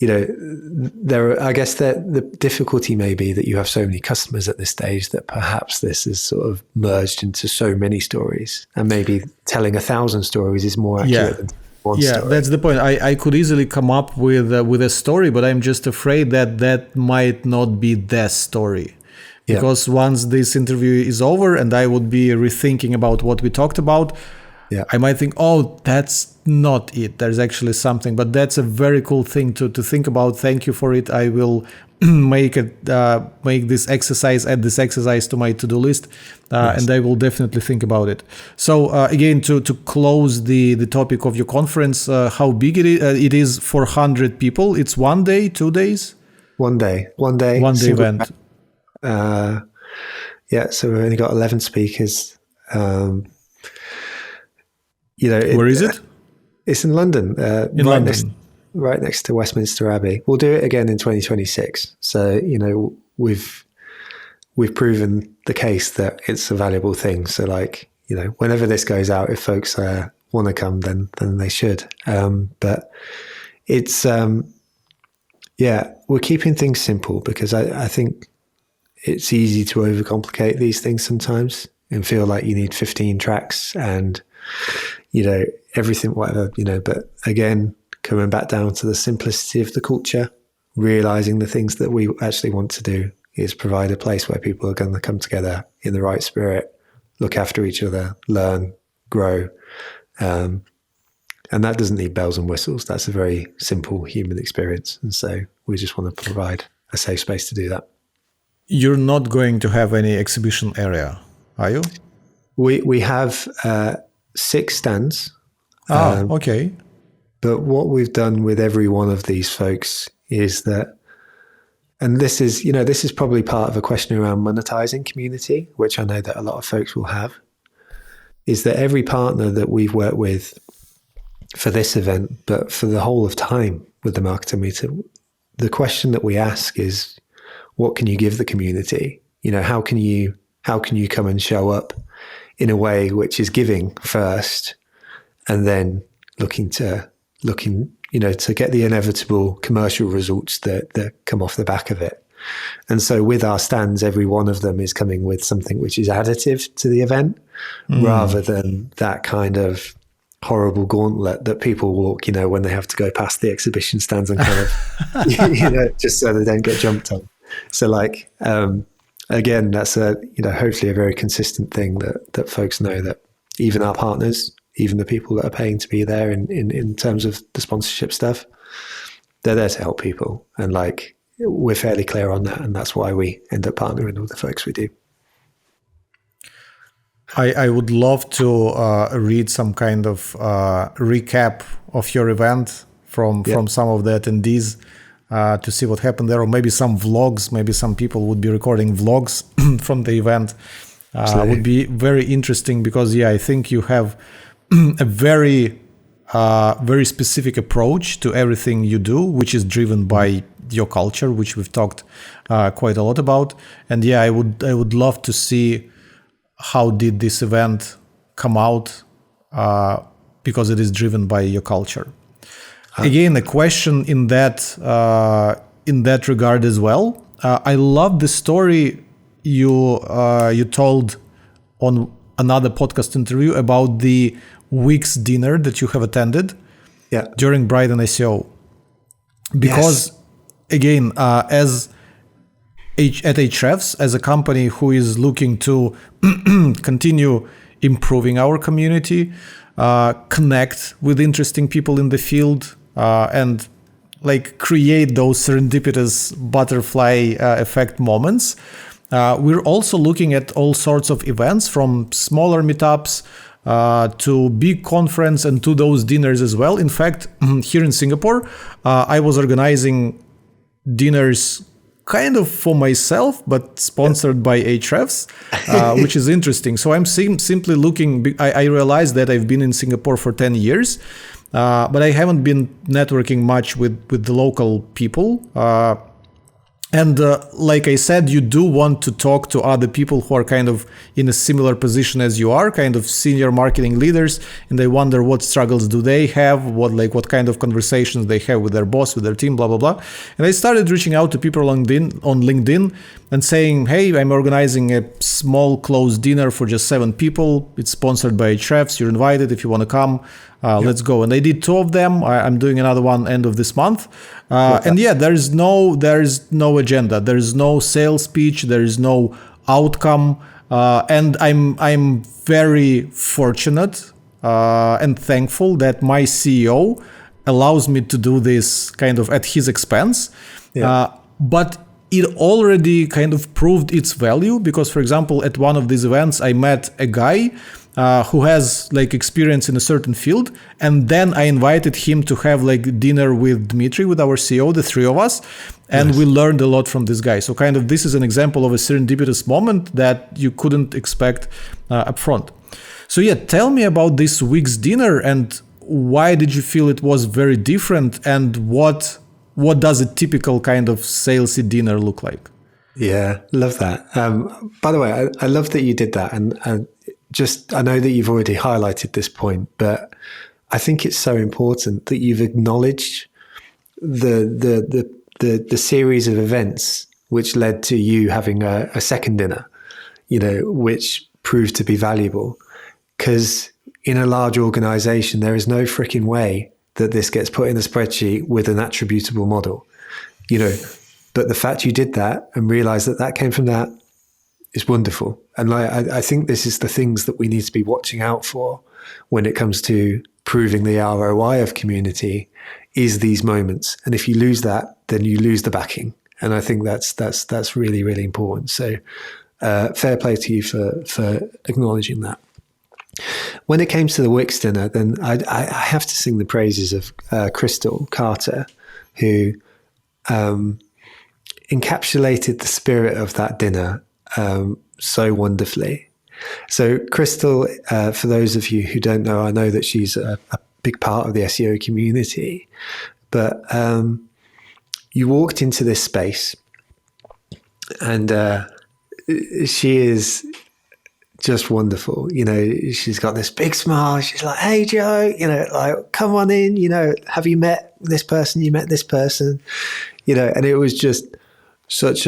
I guess that the difficulty may be that you have so many customers at this stage that perhaps this is sort of merged into so many stories, and maybe telling 1,000 stories is more accurate than one story. Yeah, that's the point. I could easily come up with a story, but I'm just afraid that might not be the story. Because once this interview is over and I would be rethinking about what we talked about, I might think, oh, that's not it. There's actually something, but that's a very cool thing to think about. Thank you for it. I will make this exercise, add this exercise to my to-do list, and I will definitely think about it. So again, to close the topic of your conference, how big it is? 400 people. It's 1 day, 2 days? 1 day. 1 day event. So we've only got 11 speakers. Where is it? It's in London. In London. Right next to Westminster Abbey. We'll do it again in 2026. So, we've proven the case that it's a valuable thing. So whenever this goes out, if folks want to come, then they should. But it's, we're keeping things simple because I think it's easy to overcomplicate these things sometimes and feel like you need 15 tracks and, everything, whatever, but again, coming back down to the simplicity of the culture, realizing the things that we actually want to do is provide a place where people are going to come together in the right spirit, look after each other, learn, grow. And that doesn't need bells and whistles. That's a very simple human experience. And so we just want to provide a safe space to do that. You're not going to have any exhibition area, are you? We have 6 stands. Okay. But what we've done with every one of these folks is that, and this is probably part of a question around monetizing community, which I know that a lot of folks will have, is that every partner that we've worked with for this event, but for the whole of time with the Marketing Meetup, the question that we ask is, what can you give the community? How can you come and show up in a way which is giving first, and then looking to get the inevitable commercial results that come off the back of it. And so with our stands, every one of them is coming with something which is additive to the event, rather than that kind of horrible gauntlet that people walk, when they have to go past the exhibition stands and kind of, just so they don't get jumped on. So again, that's hopefully a very consistent thing that folks know, that even our partners, even the people that are paying to be there in terms of the sponsorship stuff, they're there to help people. And we're fairly clear on that. And that's why we end up partnering with the folks we do. I would love to read some kind of recap of your event from some of the attendees to see what happened there, or maybe some vlogs. Maybe some people would be recording vlogs from the event. Would be very interesting, because I think you have a very specific approach to everything you do, which is driven by your culture, which we've talked quite a lot about. And I would love to see how did this event come out, because it is driven by your culture. Again, a question in that regard as well. I love the story you told on another podcast interview about the Wix dinner that you have attended during Brighton SEO. Because again, at Ahrefs, as a company who is looking to continue improving our community, connect with interesting people in the field, and create those serendipitous butterfly effect moments, we're also looking at all sorts of events, from smaller meetups to big conference, and to those dinners as well. In fact, here in Singapore, I was organizing dinners kind of for myself, but sponsored by Ahrefs, which is interesting. So I'm simply looking, I realized that I've been in Singapore for 10 years, but I haven't been networking much with the local people. And like I said, you do want to talk to other people who are kind of in a similar position as you are, kind of senior marketing leaders, and they wonder what struggles do they have, what kind of conversations they have with their boss, with their team, blah, blah, blah. And I started reaching out to people on LinkedIn and saying, hey, I'm organizing a small closed dinner for just 7 people. It's sponsored by Ahrefs. You're invited if you want to come. Let's go. And I did 2 of them. I'm doing another one end of this month. And there is no agenda. There is no sales pitch. There is no outcome. And I'm very fortunate and thankful that my CEO allows me to do this kind of at his expense. But it already kind of proved its value, because, for example, at one of these events, I met a guy who has experience in a certain field, and then I invited him to have dinner with Dmitry, with our CEO, the 3 of us, and we learned a lot from this guy. So kind of this is an example of a serendipitous moment that you couldn't expect up front. So tell me about this Wix dinner, and why did you feel it was very different, and what does a typical kind of salesy dinner look like? Yeah, love that. By the way, I love that you did that, and I know that you've already highlighted this point, but I think it's so important that you've acknowledged the series of events which led to you having a second dinner, which proved to be valuable. Because in a large organization, there is no freaking way that this gets put in a spreadsheet with an attributable model, but the fact you did that and realized that came from that is wonderful. And I think this is the things that we need to be watching out for when it comes to proving the ROI of community, is these moments. And if you lose that, then you lose the backing. And I think that's really, really important. So fair play to you for acknowledging that. When it came to the Wix dinner, then I have to sing the praises of Crystal Carter, who encapsulated the spirit of that dinner so wonderfully. So Crystal, for those of you who don't know, I know that she's a big part of the SEO community, but you walked into this space and she is just wonderful. You know, she's got this big smile. She's like, "Hey, Joe, you know, like, come on in, you know, have you met this person? You met this person?" You know, and it was just such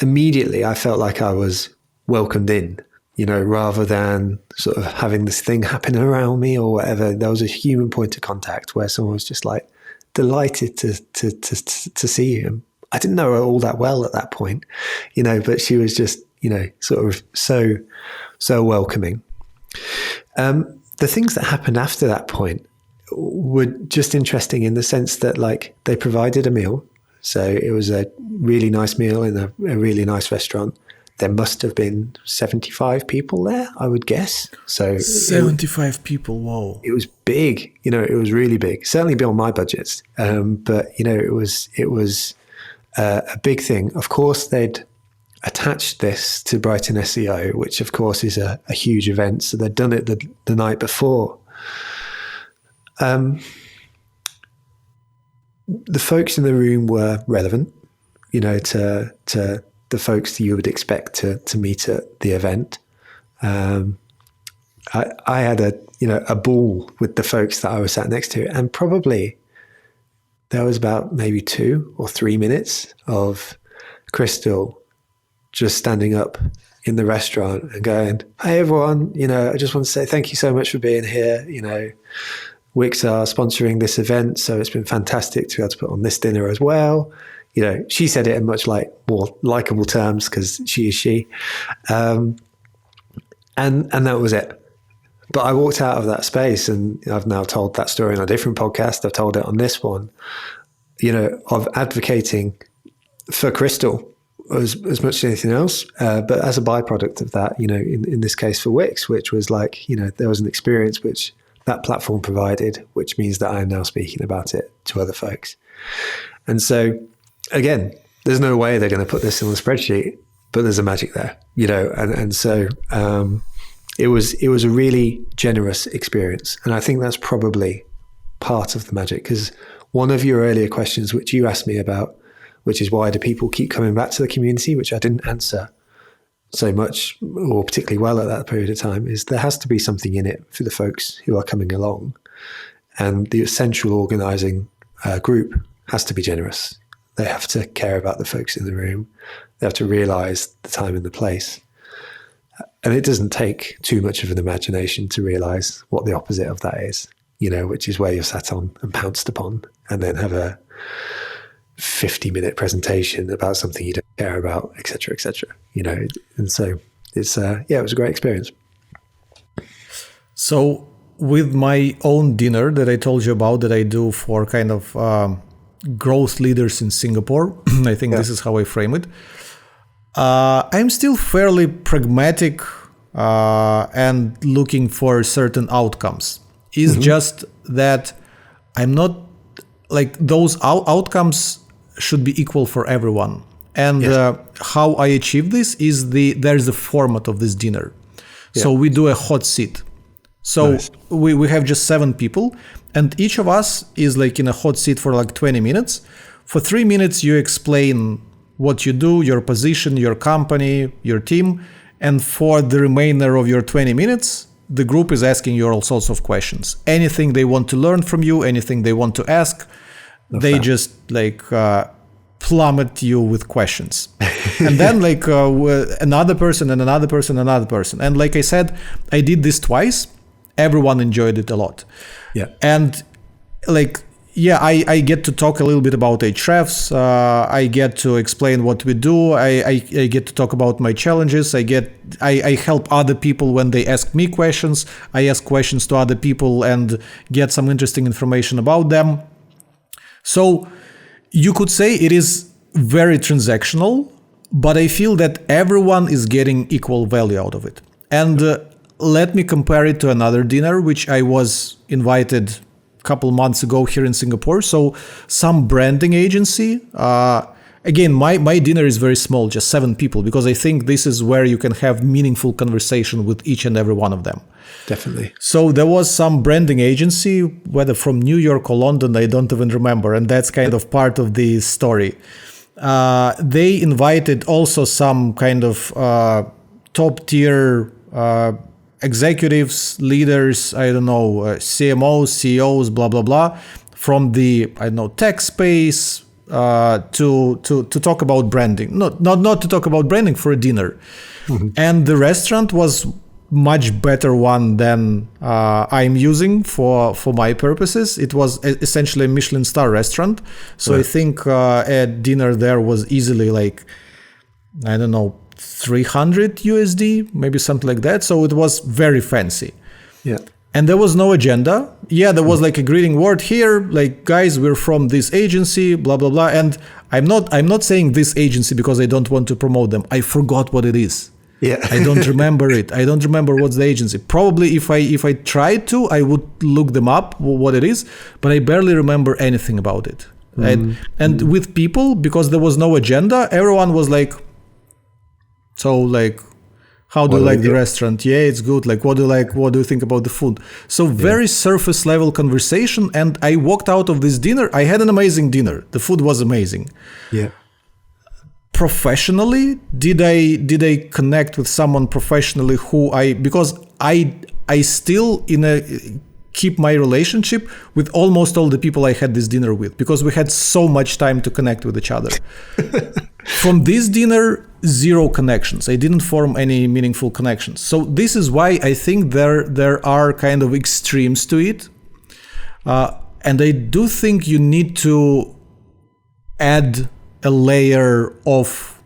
immediately I felt like I was welcomed in, you know, rather than sort of having this thing happen around me or whatever. There was a human point of contact where someone was just like delighted to see you. I didn't know her all that well at that point, you know, but she was just, you know, sort of so welcoming. The things that happened after that point were just interesting in the sense that, like, they provided a meal. So it was a really nice meal in a really nice restaurant. There must have been 75 people there, I would guess. So 75 people, whoa. It was big, you know, it was really big, certainly beyond my budgets. But, you know, it was a big thing. Of course, they'd attached this to Brighton SEO, which of course is a huge event. So they'd done it the night before. The folks in the room were relevant, you know, to the folks that you would expect to meet at the event. I had a ball with the folks that I was sat next to, and probably there was about maybe 2 or 3 minutes of Crystal just standing up in the restaurant and going, "Hey everyone, you know, I just want to say thank you so much for being here. You know, Wix are sponsoring this event, so it's been fantastic to be able to put on this dinner as well." You know, she said it in much more likable terms because she is she. And that was it. But I walked out of that space, and I've now told that story on a different podcast. I've told it on this one, you know, of advocating for Crystal as much as anything else. But as a byproduct of that, you know, in this case for Wix, which was like, you know, there was an experience which that platform provided, which means that I am now speaking about it to other folks. And so, again, there's no way they're going to put this in the spreadsheet, but there's a magic there, you know, and so it was a really generous experience. And I think that's probably part of the magic, because one of your earlier questions, which you asked me about, which is why do people keep coming back to the community, which I didn't answer so much or particularly well at that period of time, is there has to be something in it for the folks who are coming along. And the central organizing group has to be generous. They have to care about the folks in the room. They have to realize the time and the place. And it doesn't take too much of an imagination to realize what the opposite of that is, you know, which is where you're sat on and pounced upon and then have a 50-minute presentation about something you don't care about, et cetera, you know. And so it's, it was a great experience. So with my own dinner that I told you about that I do for kind of growth leaders in Singapore, I think this is how I frame it. I'm still fairly pragmatic and looking for certain outcomes. It's just that I'm not like those outcomes should be equal for everyone. And how I achieve this is there's a format of this dinner. So we do a hot seat. So we have just 7 people, and each of us is like in a hot seat for like 20 minutes. For 3 minutes, you explain what you do, your position, your company, your team. And for the remainder of your 20 minutes, the group is asking you all sorts of questions. Anything they want to learn from you, anything they want to ask, they just like plummet you with questions. And then like another person and another person, another person. And like I said, I did this twice. Everyone enjoyed it a lot. Yeah. And like, I get to talk a little bit about Ahrefs. I get to explain what we do. I get to talk about my challenges. I help other people when they ask me questions. I ask questions to other people and get some interesting information about them. So you could say it is very transactional, but I feel that everyone is getting equal value out of it. And let me compare it to another dinner, which I was invited a couple months ago here in Singapore. So some branding agency. Again, my dinner is very small, just 7 people, because I think this is where you can have meaningful conversation with each and every one of them. Definitely. So there was some branding agency, whether from New York or London, I don't even remember. And that's kind of part of the story. They invited also some kind of top tier executives, leaders, I don't know, CMOs, CEOs, blah, blah, blah, from the, I don't know, tech space, to talk about branding, not to talk about branding, for a dinner. Mm-hmm. And the restaurant was much better one than I'm using for my purposes. It was essentially a Michelin star restaurant. So right. I think a dinner there was easily like, I don't know, 300 USD, maybe something like that. So it was very fancy. Yeah. And there was no agenda. Yeah, there was like a greeting word here, like, guys, we're from this agency, blah, blah, blah. And I'm not saying this agency because I don't want to promote them. I forgot what it is. Yeah. I don't remember it. I don't remember what's the agency. Probably if I tried to, I would look them up, what it is, but I barely remember anything about it. And with people, because there was no agenda, everyone was like, so like, how do you like the restaurant? Yeah, it's good. Like, what do you like? What do you think about the food? So very surface level conversation. And I walked out of this dinner. I had an amazing dinner. The food was amazing. Yeah. Professionally, did I connect with someone professionally because I still keep my relationship with almost all the people I had this dinner with, because we had so much time to connect with each other. From this dinner, 0 connections. I didn't form any meaningful connections. So this is why I think there are kind of extremes to it. And I do think you need to add a layer of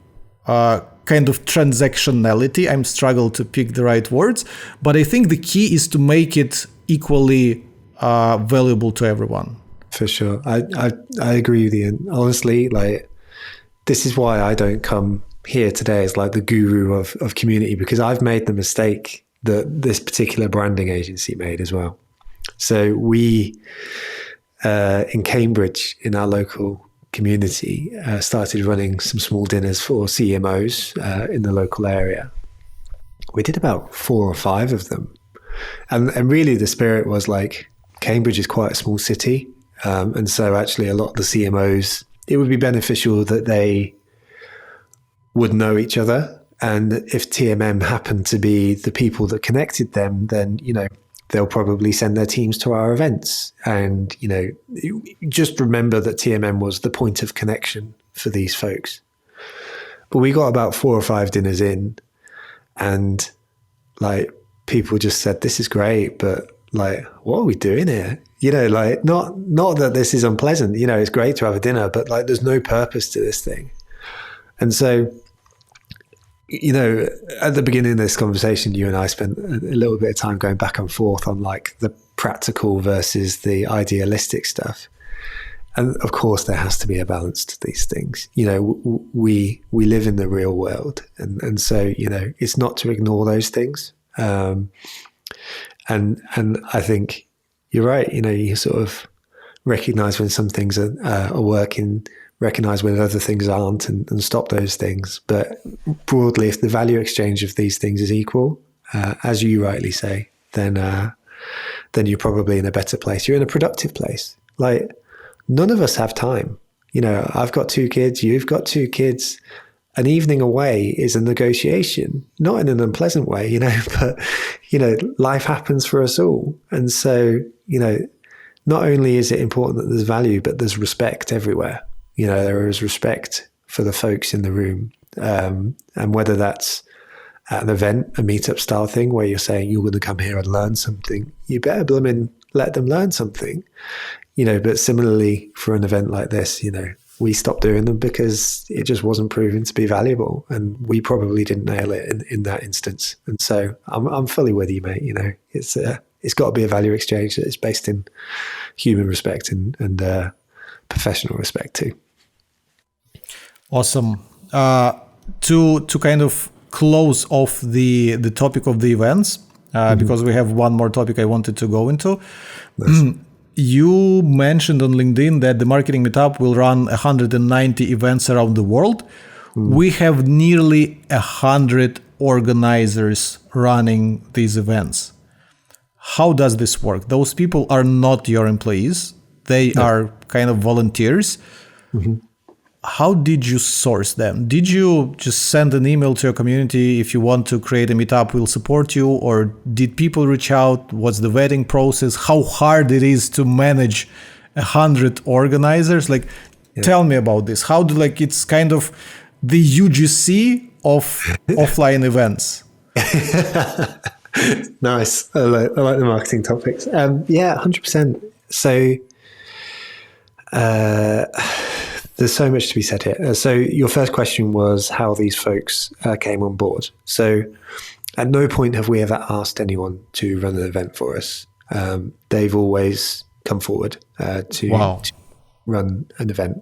kind of transactionality. I'm struggling to pick the right words, but I think the key is to make it equally valuable to everyone. For sure. I agree with you. And honestly, like, this is why I don't come here today as like the guru of community, because I've made the mistake that this particular branding agency made as well. So we, in Cambridge, in our local community, started running some small dinners for CMOs in the local area. We did about 4 or 5 of them. And really the spirit was like, Cambridge is quite a small city. And so actually a lot of the CMOs, it would be beneficial that they would know each other. And if TMM happened to be the people that connected them, then, you know, they'll probably send their teams to our events. And, you know, just remember that TMM was the point of connection for these folks. But we got about 4 or 5 dinners in, and like, people just said, this is great, but like, what are we doing here? You know, like, not that this is unpleasant, you know, it's great to have a dinner, but like, there's no purpose to this thing. And so, you know, at the beginning of this conversation, you and I spent a little bit of time going back and forth on like the practical versus the idealistic stuff. And of course, there has to be a balance to these things. You know, we live in the real world. And so, you know, it's not to ignore those things. And I think you're right. You know, you sort of recognize when some things are working, recognize when other things aren't, and stop those things. But broadly, if the value exchange of these things is equal, as you rightly say, then you're probably in a better place. You're in a productive place. Like, none of us have time. You know, I've got 2 kids, you've got 2 kids. An evening away is a negotiation, not in an unpleasant way, you know, but, you know, life happens for us all. And so, you know, not only is it important that there's value, but there's respect everywhere. You know, there is respect for the folks in the room. And whether that's at an event, a meetup style thing where you're saying you're going to come here and learn something, you better let them learn something, you know. But similarly for an event like this, you know, we stopped doing them because it just wasn't proven to be valuable, and we probably didn't nail it in that instance. And so I'm fully with you, mate. You know, it's got to be a value exchange that is based in human respect and professional respect too. Awesome. To kind of close off the topic of the events, because we have one more topic I wanted to go into. Nice. You mentioned on LinkedIn that the Marketing Meetup will run 190 events around the world. We have nearly 100 organizers running these events. How does this work? Those people are not your employees. They are kind of volunteers. How did you source them? Did you just send an email to your community? If you want to create a meetup, we'll support you. Or did people reach out? What's the vetting process? How hard it is to manage 100 organizers? Tell me about this. How do it's kind of the UGC of offline events? Nice. I like the marketing topics. 100%. So there's so much to be said here. So your first question was how these folks came on board. So at no point have we ever asked anyone to run an event for us. They've always come forward to run an event,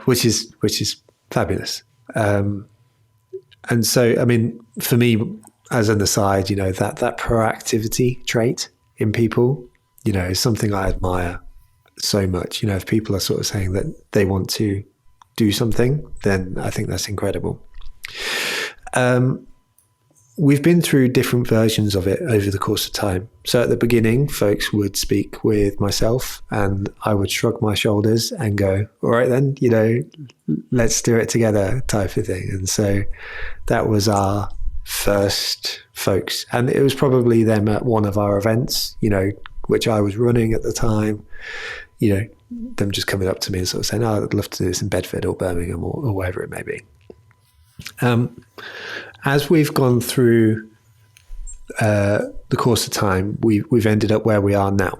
which is fabulous. And so, I mean, for me, as an aside, that proactivity trait in people, is something I admire so much. If people are sort of saying that they want to do something, then I think that's incredible. We've been through different versions of it over the course of time. So at the beginning, folks would speak with myself and I would shrug my shoulders and go, all right, then, let's do it together type of thing. And so that was our first folks. And it was probably them at one of our events, which I was running at the time, them just coming up to me and sort of saying, oh, I'd love to do this in Bedford or Birmingham or wherever it may be. As we've gone through the course of time, we've ended up where we are now,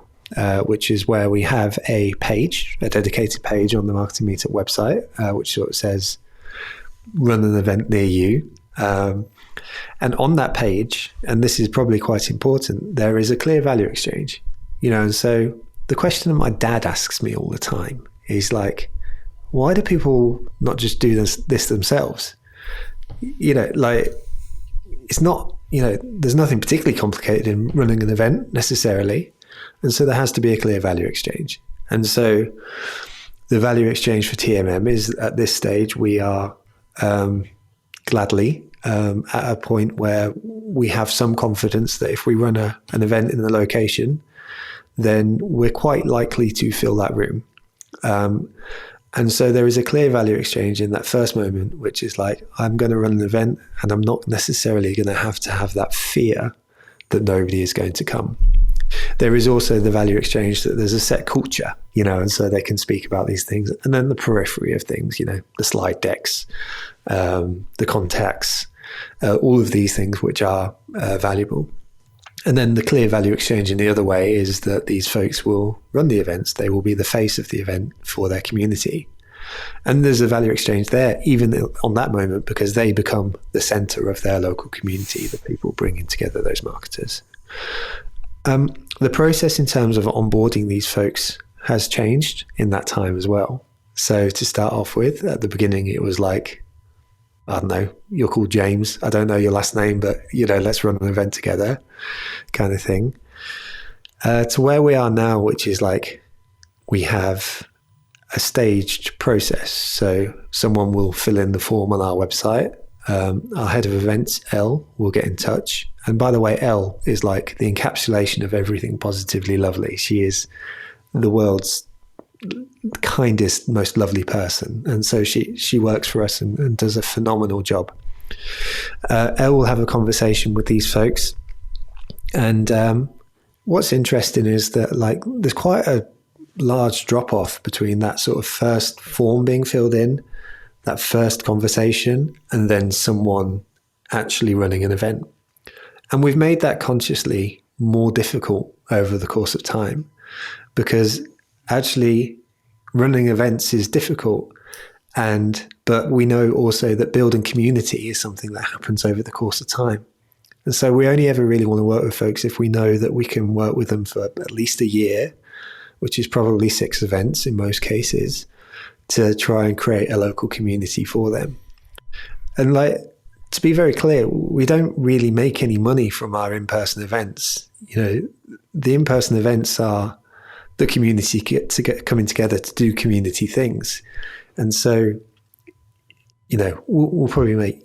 which is where we have a dedicated page on the Marketing Meetup website, which sort of says, run an event near you. And on that page, and this is probably quite important, there is a clear value exchange, and so the question that my dad asks me all the time is why do people not just do this themselves? It's not, there's nothing particularly complicated in running an event necessarily. And so there has to be a clear value exchange. And so the value exchange for TMM is at this stage, we are gladly at a point where we have some confidence that if we run an event in the location, then we're quite likely to fill that room. And so there is a clear value exchange in that first moment, which is I'm going to run an event and I'm not necessarily going to have that fear that nobody is going to come. There is also the value exchange that there's a set culture, and so they can speak about these things. And then the periphery of things, the slide decks, the contacts, all of these things which are valuable. And then the clear value exchange in the other way is that these folks will run the events. They will be the face of the event for their community. And there's a value exchange there, even on that moment, because they become the center of their local community, the people bringing together those marketers. The process in terms of onboarding these folks has changed in that time as well. So to start off with, at the beginning, it was I don't know, you're called James. I don't know your last name, but, let's run an event together kind of thing. To where we are now, which is we have a staged process. So someone will fill in the form on our website. Our head of events, Elle, will get in touch. And by the way, Elle is the encapsulation of everything positively lovely. She is the world's kindest, most lovely person, and so she works for us and does a phenomenal job. Elle will have a conversation with these folks, and what's interesting is that there's quite a large drop off between that sort of first form being filled in, that first conversation, and then someone actually running an event. And we've made that consciously more difficult over the course of time, because actually running events is difficult, but we know also that building community is something that happens over the course of time. And so we only ever really want to work with folks if we know that we can work with them for at least a year, which is probably 6 events in most cases, to try and create a local community for them. And to be very clear, we don't really make any money from our in-person events. The in-person events are the community coming together to do community things. And so, we'll probably make,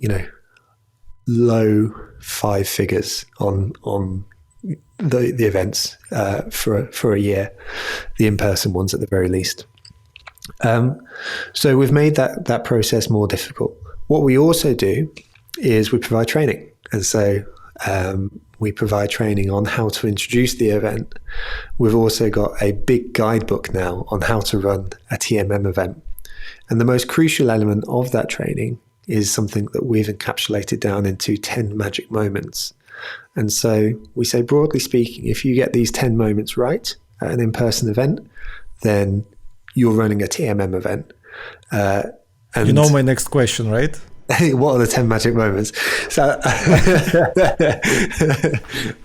low 5 figures on the events for a year, the in-person ones at the very least. So we've made that process more difficult. What we also do is we provide training. And so we provide training on how to introduce the event. We've also got a big guidebook now on how to run a TMM event. And the most crucial element of that training is something that we've encapsulated down into 10 magic moments. And so we say, broadly speaking, if you get these 10 moments right at an in-person event, then you're running a TMM event. And you know my next question, right? What are the 10 magic moments? So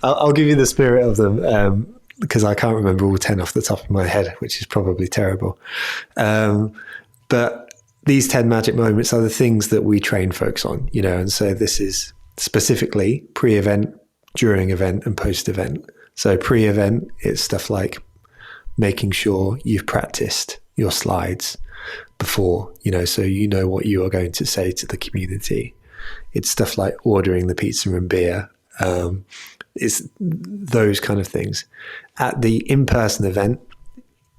I'll give you the spirit of them because I can't remember all 10 off the top of my head, which is probably terrible. But these 10 magic moments are the things that we train folks on, and so this is specifically pre-event, during event, and post-event. So pre-event, it's stuff like making sure you've practiced your slides before, so what you are going to say to the community. It's stuff like ordering the pizza and beer. It's those kind of things. At the in-person event,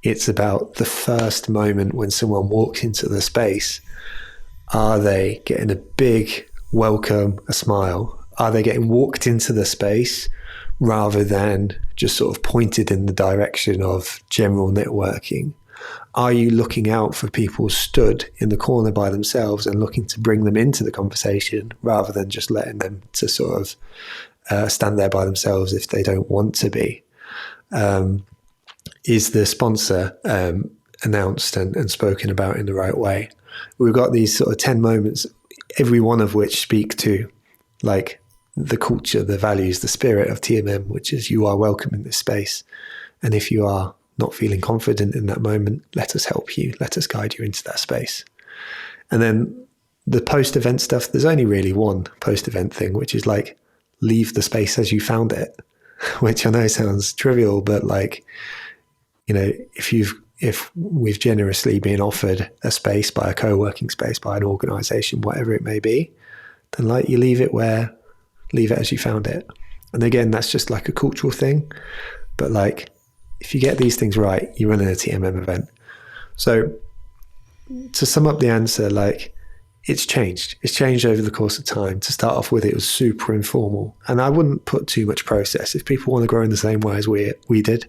it's about the first moment when someone walks into the space. Are they getting a big welcome, a smile? Are they getting walked into the space rather than just sort of pointed in the direction of general networking? Are you looking out for people stood in the corner by themselves and looking to bring them into the conversation rather than just letting them to sort of stand there by themselves if they don't want to be? Is the sponsor announced and spoken about in the right way? We've got these sort of 10 moments, every one of which speak to like the culture, the values, the spirit of TMM, which is you are welcome in this space. And if you are not feeling confident in that moment, let us help you. Let us guide you into that space. And then the post-event stuff, there's only really one post-event thing, which is like leave the space as you found it, which I know sounds trivial, but like, if we've generously been offered a space by a co-working space, by an organization, whatever it may be, then like you leave it as you found it. And again, that's just like a cultural thing. But like, if you get these things right, you run a TMM event. So to sum up the answer, like it's changed. It's changed over the course of time. To start off with, it was super informal. And I wouldn't put too much process. If people want to grow in the same way as we did,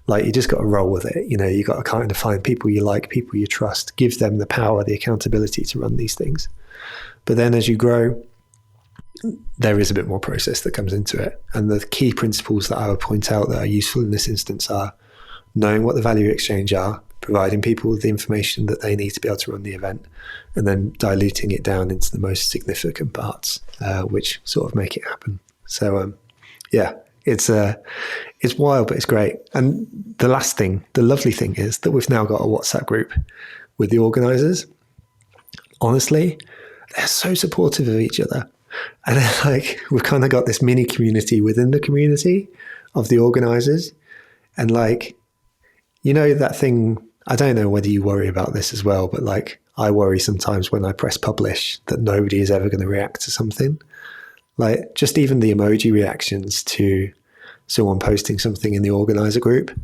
like you just got to roll with it. You got to kind of find people you like, people you trust, give them the power, the accountability to run these things. But then as you grow, there is a bit more process that comes into it. And the key principles that I would point out that are useful in this instance are knowing what the value exchange are, providing people with the information that they need to be able to run the event, and then diluting it down into the most significant parts, which sort of make it happen. So, it's wild, but it's great. And the lovely thing is that we've now got a WhatsApp group with the organizers. Honestly, they're so supportive of each other. And like, we've kind of got this mini community within the community of the organizers. And like, that thing, I don't know whether you worry about this as well, but like, I worry sometimes when I press publish that nobody is ever going to react to something. Like just even the emoji reactions to someone posting something in the organizer group,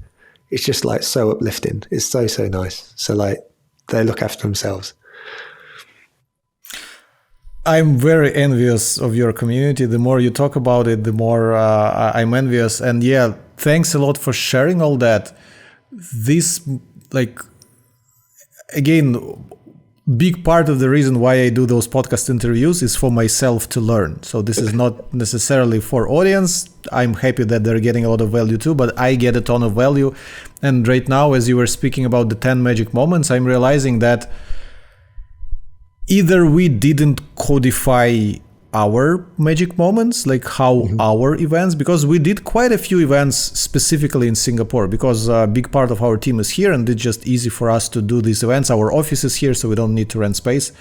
it's just like so uplifting. It's so, so nice. So like, they look after themselves. I'm very envious of your community. The more you talk about it, the more I'm envious. And yeah, thanks a lot for sharing all that. This, like, again, big part of the reason why I do those podcast interviews is for myself to learn. So this is not necessarily for audience. I'm happy that they're getting a lot of value too, but I get a ton of value. And right now, as you were speaking about the 10 magic moments, I'm realizing that either we didn't codify our magic moments, like how our events, because we did quite a few events specifically in Singapore, because a big part of our team is here and it's just easy for us to do these events. Our office is here, so we don't need to rent space.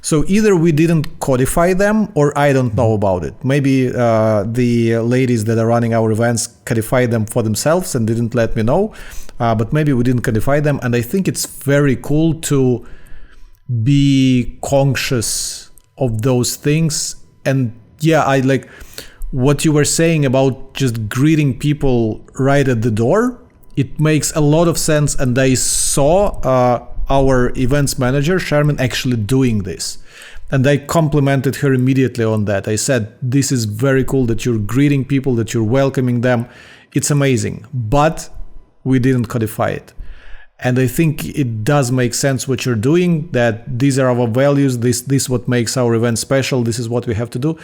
So either we didn't codify them or I don't know about it. Maybe the ladies that are running our events codified them for themselves and didn't let me know. But maybe we didn't codify them. And I think it's very cool to be conscious of those things. And yeah, I like what you were saying about just greeting people right at the door. It makes a lot of sense. And I saw our events manager, Sherman, actually doing this. And I complimented her immediately on that. I said, this is very cool that you're greeting people, that you're welcoming them. It's amazing. But we didn't codify it. And I think it does make sense what you're doing, that these are our values, this is what makes our event special, this is what we have to do.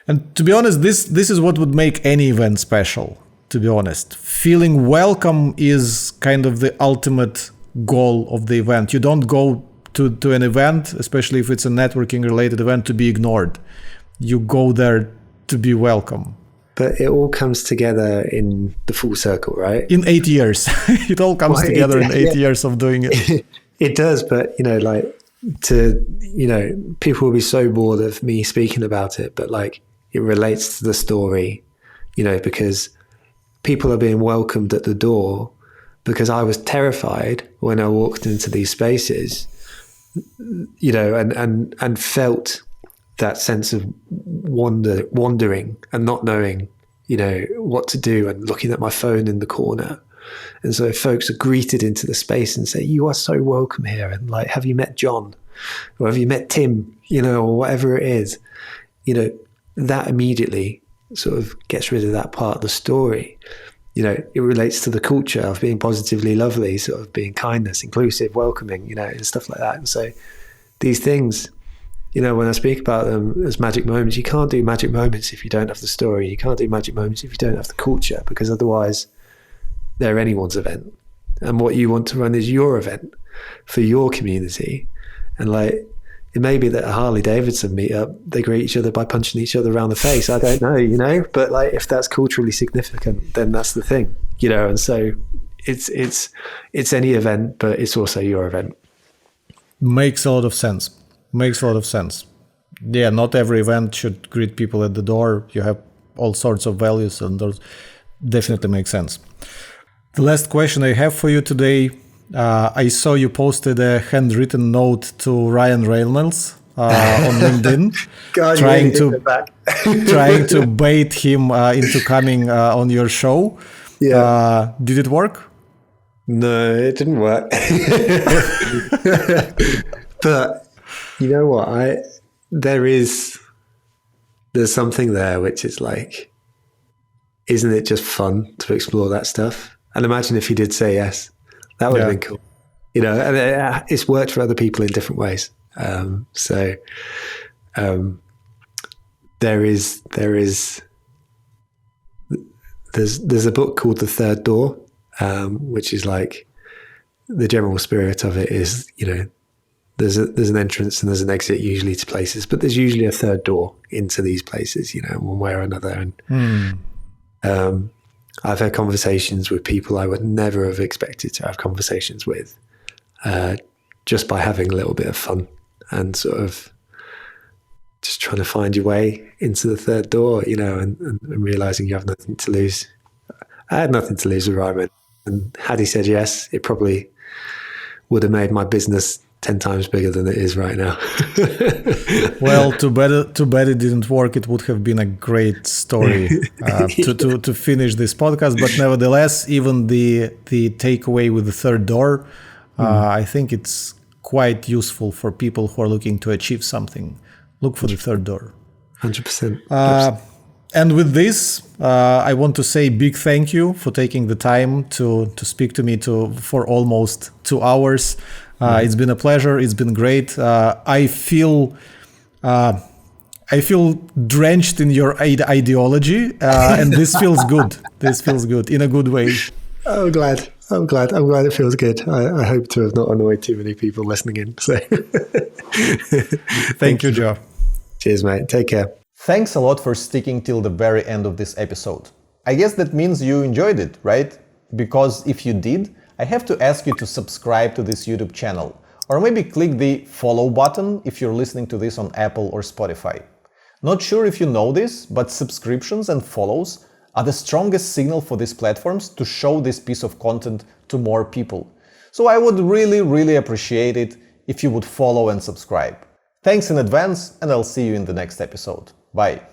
And to be honest, this is what would make any event special, to be honest. Feeling welcome is kind of the ultimate goal of the event. You don't go to an event, especially if it's a networking related event, to be ignored. You go there to be welcome. But it all comes together in the full circle, right? In 8 years. It all comes together in 8 years of doing it. It does, but people will be so bored of me speaking about it, but like it relates to the story, because people are being welcomed at the door because I was terrified when I walked into these spaces, and felt that sense of wandering and not knowing, what to do and looking at my phone in the corner. And so folks are greeted into the space and say, you are so welcome here. And like, have you met John? Or have you met Tim? Or whatever it is, that immediately sort of gets rid of that part of the story. It relates to the culture of being positively lovely, sort of being kindness, inclusive, welcoming, and stuff like that. And so these things, when I speak about them as magic moments, you can't do magic moments if you don't have the story. You can't do magic moments if you don't have the culture, because otherwise they're anyone's event. And what you want to run is your event for your community. And like, it may be that a Harley Davidson meetup, they greet each other by punching each other around the face. I don't know, but like, if that's culturally significant, then that's the thing, and so it's any event, but it's also your event. Makes a lot of sense. Yeah, not every event should greet people at the door. You have all sorts of values, and those definitely make sense. The last question I have for you today, I saw you posted a handwritten note to Ryan Reynolds on LinkedIn, God, trying to bait him into coming on your show. Yeah. Did it work? No, it didn't work. But you know what? There's something there which is like, isn't it just fun to explore that stuff? And imagine if he did say yes. That would have been cool, and it's worked for other people in different ways. There's a book called The Third Door, which is like, the general spirit of it is, there's an entrance and there's an exit usually to places, but there's usually a third door into these places, one way or another. And I've had conversations with people I would never have expected to have conversations with, just by having a little bit of fun and sort of just trying to find your way into the third door, and realizing you have nothing to lose. I had nothing to lose with Ryan, and had he said yes, it probably would have made my business 10 times bigger than it is right now. Well, too bad it didn't work. It would have been a great story to finish this podcast. But nevertheless, even the takeaway with the third door, I think it's quite useful for people who are looking to achieve something. Look for the third door. 100%. And with this, I want to say big thank you for taking the time to speak to me for almost 2 hours. It's been a pleasure. It's been great. I feel drenched in your ideology, and this feels good. This feels good in a good way. I'm glad it feels good. I hope to have not annoyed too many people listening in. So, thank you, Joe. Cheers, mate. Take care. Thanks a lot for sticking till the very end of this episode. I guess that means you enjoyed it, right? Because if you did, I have to ask you to subscribe to this YouTube channel. Or maybe click the follow button if you're listening to this on Apple or Spotify. Not sure if you know this, but subscriptions and follows are the strongest signal for these platforms to show this piece of content to more people. So I would really appreciate it if you would follow and subscribe. Thanks in advance, and I'll see you in the next episode. Bye.